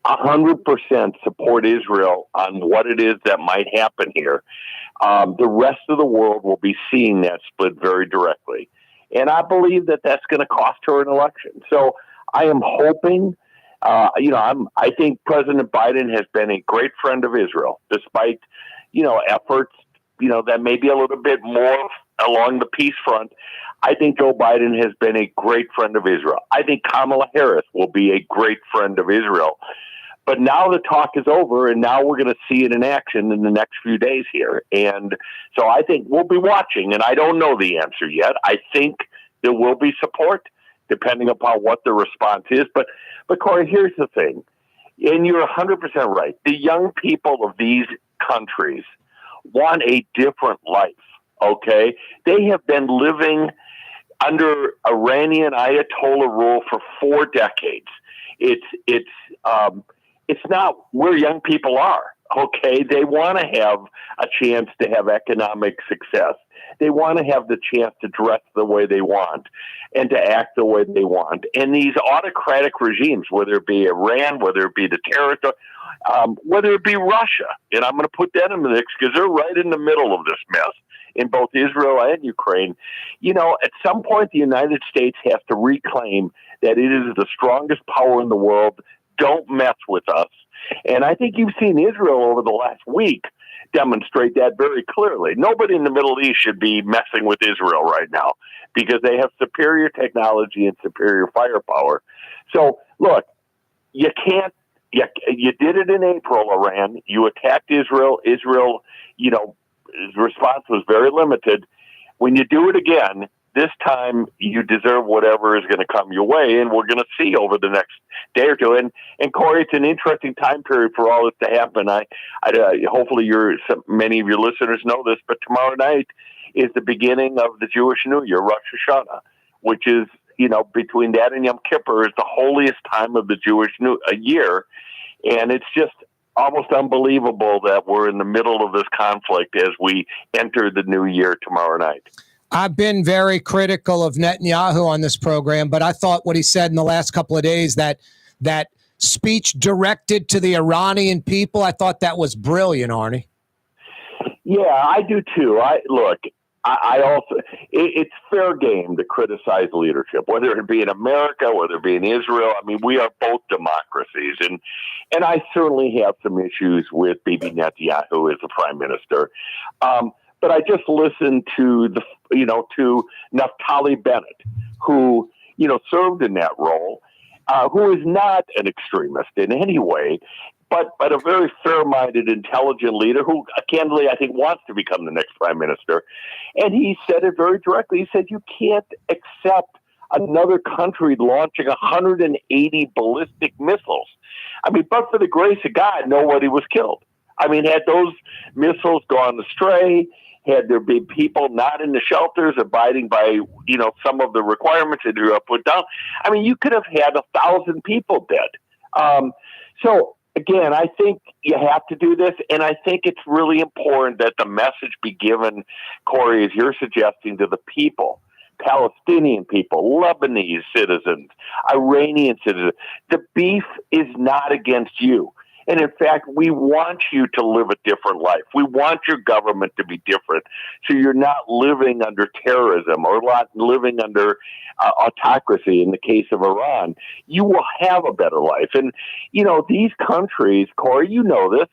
Q: 100% support Israel on what it is that might happen here, the rest of the world will be seeing that split very directly. And I believe that that's going to cost her an election. So I am hoping, I think President Biden has been a great friend of Israel, despite, efforts, that may be a little bit more along the peace front. I think Joe Biden has been a great friend of Israel. I think Kamala Harris will be a great friend of Israel. But now the talk is over, and now we're going to see it in action in the next few days here. And so I think we'll be watching, and I don't know the answer yet. I think there will be support, depending upon what the response is. But Corey, here's the thing, and you're 100% right. The young people of these countries want a different life, okay? They have been living under Iranian Ayatollah rule for 4 decades. It's not where young people are, okay? They want to have a chance to have economic success. They want to have the chance to dress the way they want and to act the way they want. And these autocratic regimes, whether it be Iran, whether it be the terrorist, whether it be Russia, and I'm going to put that in the mix because they're right in the middle of this mess in both Israel and Ukraine. At some point, the United States has to reclaim that it is the strongest power in the world. Don't mess with us. And I think you've seen Israel over the last week demonstrate that very clearly. Nobody in the Middle East should be messing with Israel right now because they have superior technology and superior firepower. So, look, you can't. You did it in April, Iran. You attacked Israel. Israel, his response was very limited. When you do it again, this time you deserve whatever is going to come your way, and we're going to see over the next day or two. And Corey, it's an interesting time period for all this to happen. Hopefully many of your listeners know this, but tomorrow night is the beginning of the Jewish New Year, Rosh Hashanah, which is, between that and Yom Kippur is the holiest time of the Jewish year. And it's just almost unbelievable that we're in the middle of this conflict as we enter the new year tomorrow night.
A: I've been very critical of Netanyahu on this program, but I thought what he said in the last couple of days, that speech directed to the Iranian people, I thought that was brilliant, Arnie.
Q: Yeah, I do too. I also, it's fair game to criticize leadership, whether it be in America, whether it be in Israel. I mean, we are both democracies, and I certainly have some issues with Bibi Netanyahu as the prime minister. But I just listened to to Naftali Bennett, who, served in that role, who is not an extremist in any way, but a very fair-minded, intelligent leader who, candidly, I think wants to become the next prime minister. And he said it very directly. He said, you can't accept another country launching 180 ballistic missiles. I mean, but for the grace of God, nobody was killed. I mean, had those missiles gone astray, had there been people not in the shelters abiding by, some of the requirements that you put down, I mean, you could have had 1,000 people dead. So again, I think you have to do this, and I think it's really important that the message be given, Corey, as you're suggesting, to the people, Palestinian people, Lebanese citizens, Iranian citizens. The beef is not against you. And in fact, we want you to live a different life. We want your government to be different, so you're not living under terrorism or not living under autocracy in the case of Iran. You will have a better life. And, these countries, Corey, you know this,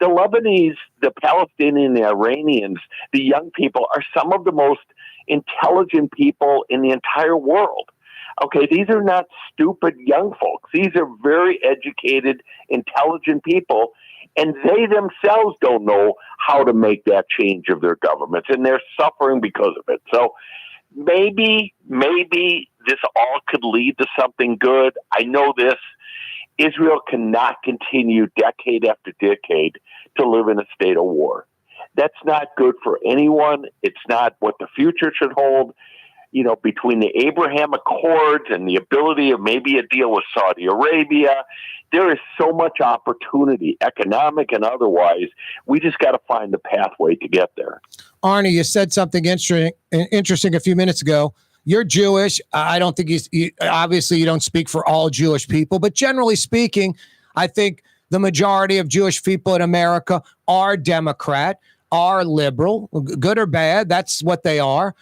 Q: the Lebanese, the Palestinian, the Iranians, the young people are some of the most intelligent people in the entire world. Okay, these are not stupid young folks. These are very educated, intelligent people, and they themselves don't know how to make that change of their governments, and they're suffering because of it. So maybe this all could lead to something good. I know this. Israel cannot continue decade after decade to live in a state of war. That's not good for anyone. It's not what the future should hold. Between the Abraham Accords and the ability of maybe a deal with Saudi Arabia, there is so much opportunity, economic and otherwise. We just got to find the pathway to get there.
A: Arnie, you said something interesting a few minutes ago. You're Jewish. I don't think obviously you don't speak for all Jewish people, but generally speaking, I think the majority of Jewish people in America are Democrat, are liberal, good or bad. That's what they are.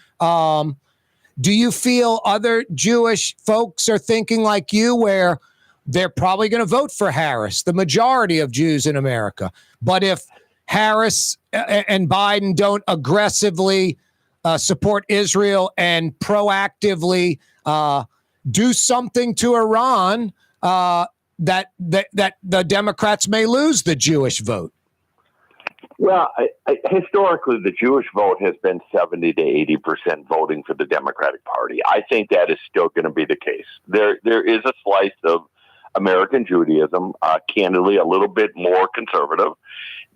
A: Do you feel other Jewish folks are thinking like you, where they're probably going to vote for Harris, the majority of Jews in America? But if Harris and Biden don't aggressively support Israel and proactively do something to Iran, that the Democrats may lose the Jewish vote?
Q: Well, historically, the Jewish vote has been 70 to 80% voting for the Democratic Party. I think that is still going to be the case. There is a slice of American Judaism, candidly, a little bit more conservative,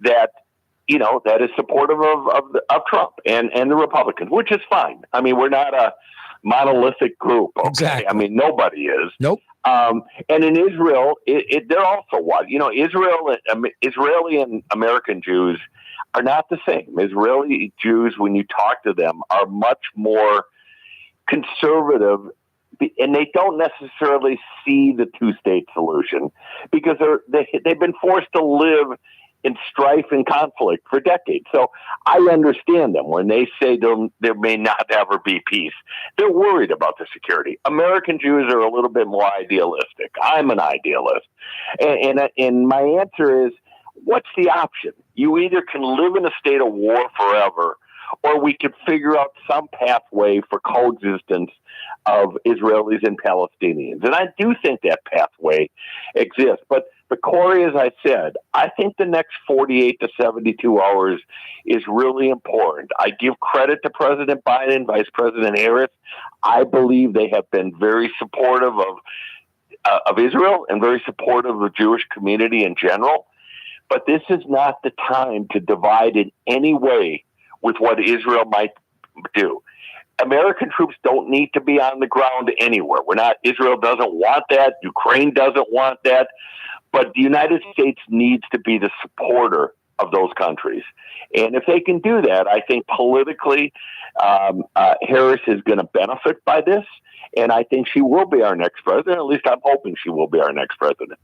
Q: that is supportive of Trump and the Republicans, which is fine. I mean, we're not a monolithic group. Okay?
A: Exactly.
Q: I mean, nobody is.
A: Nope.
Q: And in Israel, they're also what? Israeli and American Jews are not the same. Israeli Jews, when you talk to them, are much more conservative, and they don't necessarily see the two-state solution because they've been forced to live in strife and conflict for decades. So I understand them when they say there may not ever be peace. They're worried about the security. American Jews are a little bit more idealistic. I'm an idealist. And my answer is, what's the option? You either can live in a state of war forever, or we could figure out some pathway for coexistence of Israelis and Palestinians. And I do think that pathway exists. But Corey, as I said, I think the next 48 to 72 hours is really important. I give credit to President Biden, Vice President Harris. I believe they have been very supportive of Israel and very supportive of the Jewish community in general. But this is not the time to divide in any way with what Israel might do. American troops don't need to be on the ground anywhere. Israel doesn't want that. Ukraine doesn't want that. But the United States needs to be the supporter of those countries. And if they can do that, I think politically, Harris is going to benefit by this. And I think she will be our next president. At least I'm hoping she will be our next president.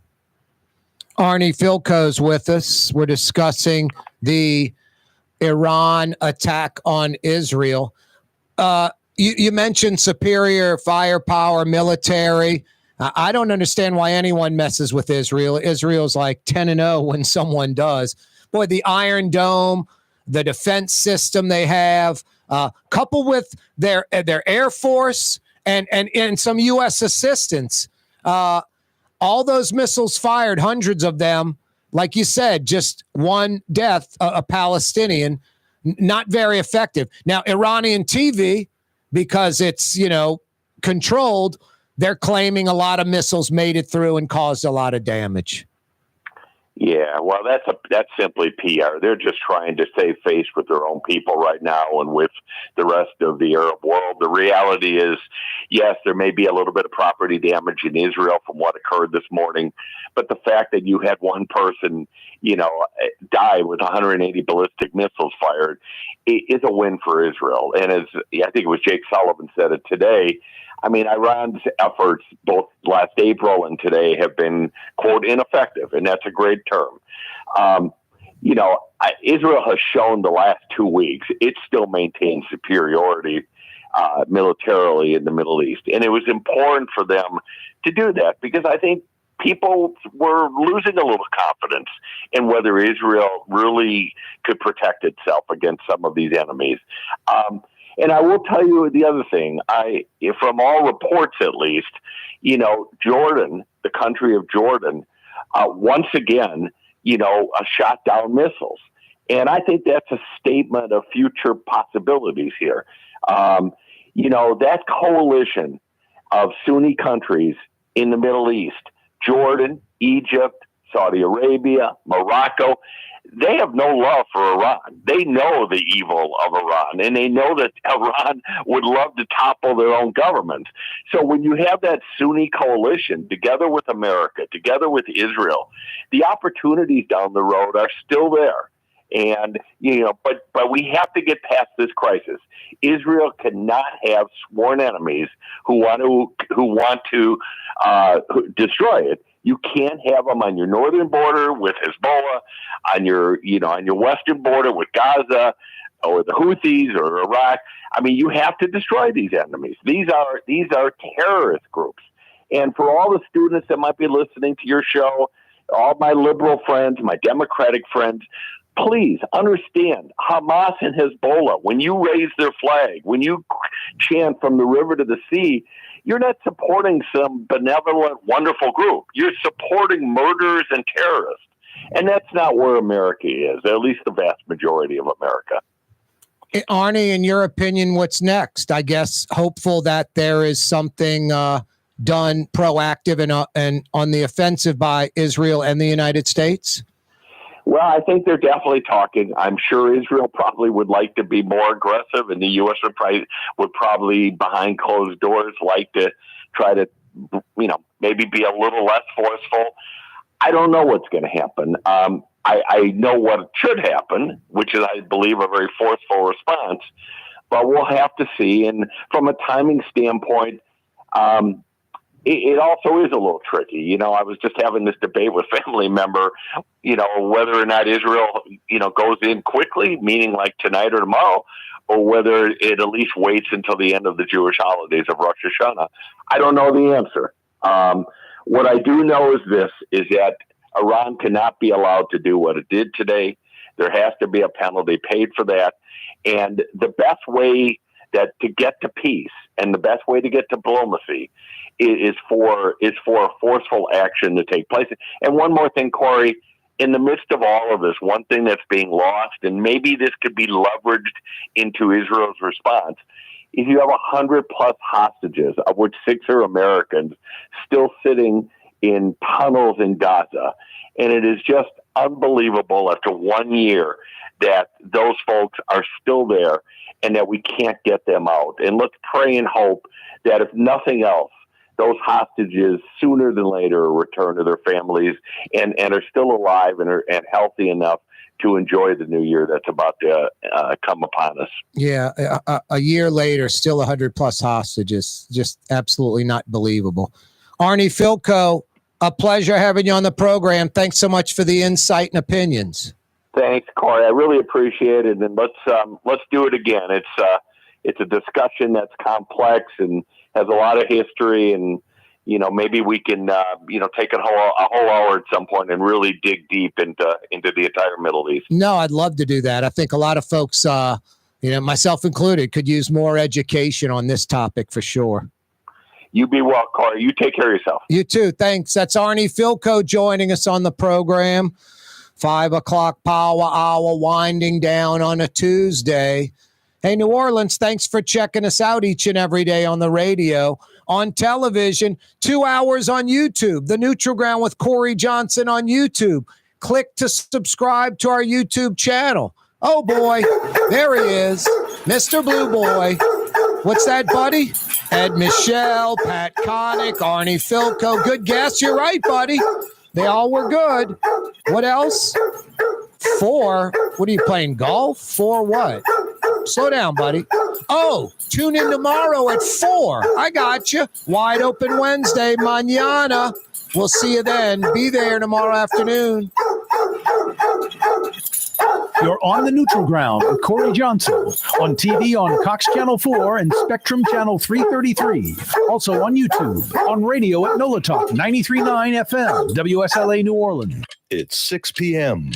A: Arnie Fielkow is with us. We're discussing the Iran attack on Israel. You mentioned superior firepower, military. I don't understand why anyone messes with Israel. Israel's like 10-0 when someone does. Boy, the Iron Dome, the defense system they have, coupled with their Air Force and some U.S. assistance, all those missiles fired, hundreds of them, like you said, just one death, a Palestinian, not very effective. Now, Iranian TV, because it's, controlled, they're claiming a lot of missiles made it through and caused a lot of damage.
Q: Yeah, well, that's simply PR. They're just trying to save face with their own people right now and with the rest of the Arab world. The reality is, yes, there may be a little bit of property damage in Israel from what occurred this morning, but the fact that you had one person, die with 180 ballistic missiles fired is a win for Israel. And as I think it was Jake Sullivan said it today, I mean, Iran's efforts both last April and today have been, quote, ineffective, and that's a great term. Israel has shown the last 2 weeks it still maintains superiority militarily in the Middle East. And it was important for them to do that because I think people were losing a little confidence in whether Israel really could protect itself against some of these enemies. And I will tell you the other thing. From all reports, at least, Jordan, the country of Jordan, once again, shot down missiles. And I think that's a statement of future possibilities here. That coalition of Sunni countries in the Middle East, Jordan, Egypt, Saudi Arabia, Morocco, they have no love for Iran. They know the evil of Iran, and they know that Iran would love to topple their own government. So when you have that Sunni coalition together with America, together with Israel, the opportunities down the road are still there. And, but we have to get past this crisis. Israel cannot have sworn enemies who want to destroy it. You can't have them on your northern border with Hezbollah, on your western border with Gaza, or the Houthis or Iraq. I mean, you have to destroy these enemies. These are terrorist groups. And for all the students that might be listening to your show, all my liberal friends, my Democratic friends, please understand Hamas and Hezbollah, when you raise their flag, when you chant from the river to the sea, you're not supporting some benevolent, wonderful group. You're supporting murderers and terrorists. And that's not where America is, at least the vast majority of America.
A: Arnie, in your opinion, what's next? I guess hopeful that there is something done proactive and on the offensive by Israel and the United States?
Q: Well, I think they're definitely talking. I'm sure Israel probably would like to be more aggressive, and the U.S. would probably behind closed doors like to try to, maybe be a little less forceful. I don't know what's going to happen. I know what should happen, which is, I believe, a very forceful response, but we'll have to see. And from a timing standpoint, it also is a little tricky. I was just having this debate with a family member, whether or not Israel, goes in quickly, meaning like tonight or tomorrow, or whether it at least waits until the end of the Jewish holidays of Rosh Hashanah. I don't know the answer. What I do know is that Iran cannot be allowed to do what it did today. There has to be a penalty paid for that. And the best way to get to peace and the best way to get to diplomacy is for a forceful action to take place. And one more thing, Corey, in the midst of all of this, one thing that's being lost, and maybe this could be leveraged into Israel's response, is you have 100+ hostages, of which 6 are Americans, still sitting in tunnels in Gaza. And it is just unbelievable after 1 year that those folks are still there and that we can't get them out. And let's pray and hope that if nothing else, those hostages sooner than later return to their families and are still alive and healthy enough to enjoy the new year that's about to come upon us.
A: Yeah, a year later, still 100+ hostages. Just absolutely not believable. Arnie Fielkow, a pleasure having you on the program. Thanks so much for the insight and opinions.
Q: Thanks, Corey. I really appreciate it. And let's do it again. It's a discussion that's complex and has a lot of history, and maybe we can take a whole hour at some point and really dig deep into the entire Middle East.
A: No, I'd love to do that. I think a lot of folks, myself included, could use more education on this topic for sure.
Q: You be well, Corey. You take care of yourself.
A: You too. Thanks. That's Arnie Fielkow joining us on the program. 5 o'clock power hour winding down on a Tuesday. Hey, New Orleans, thanks for checking us out each and every day on the radio, on television, 2 hours on YouTube. The Neutral Ground with Corey Johnson on YouTube. click to subscribe to our YouTube channel. Oh boy, there he is, Mr. Blue Boy. What's that, buddy? Ed Michel, Pat Connick, Arnie Fielkow. Good guess. You're right, buddy. They all were good. What else? 4. What are you playing, golf? 4 what? Slow down, buddy. Oh, tune in tomorrow at 4. I got you. Wide Open Wednesday, mañana. We'll see you then. Be there tomorrow afternoon.
C: You're on the neutral ground with Corey Johnson on TV on Cox Channel 4 and Spectrum Channel 333. Also on YouTube, on radio at NOLA Talk 93.9 FM, WSLA New Orleans.
N: It's 6 p.m.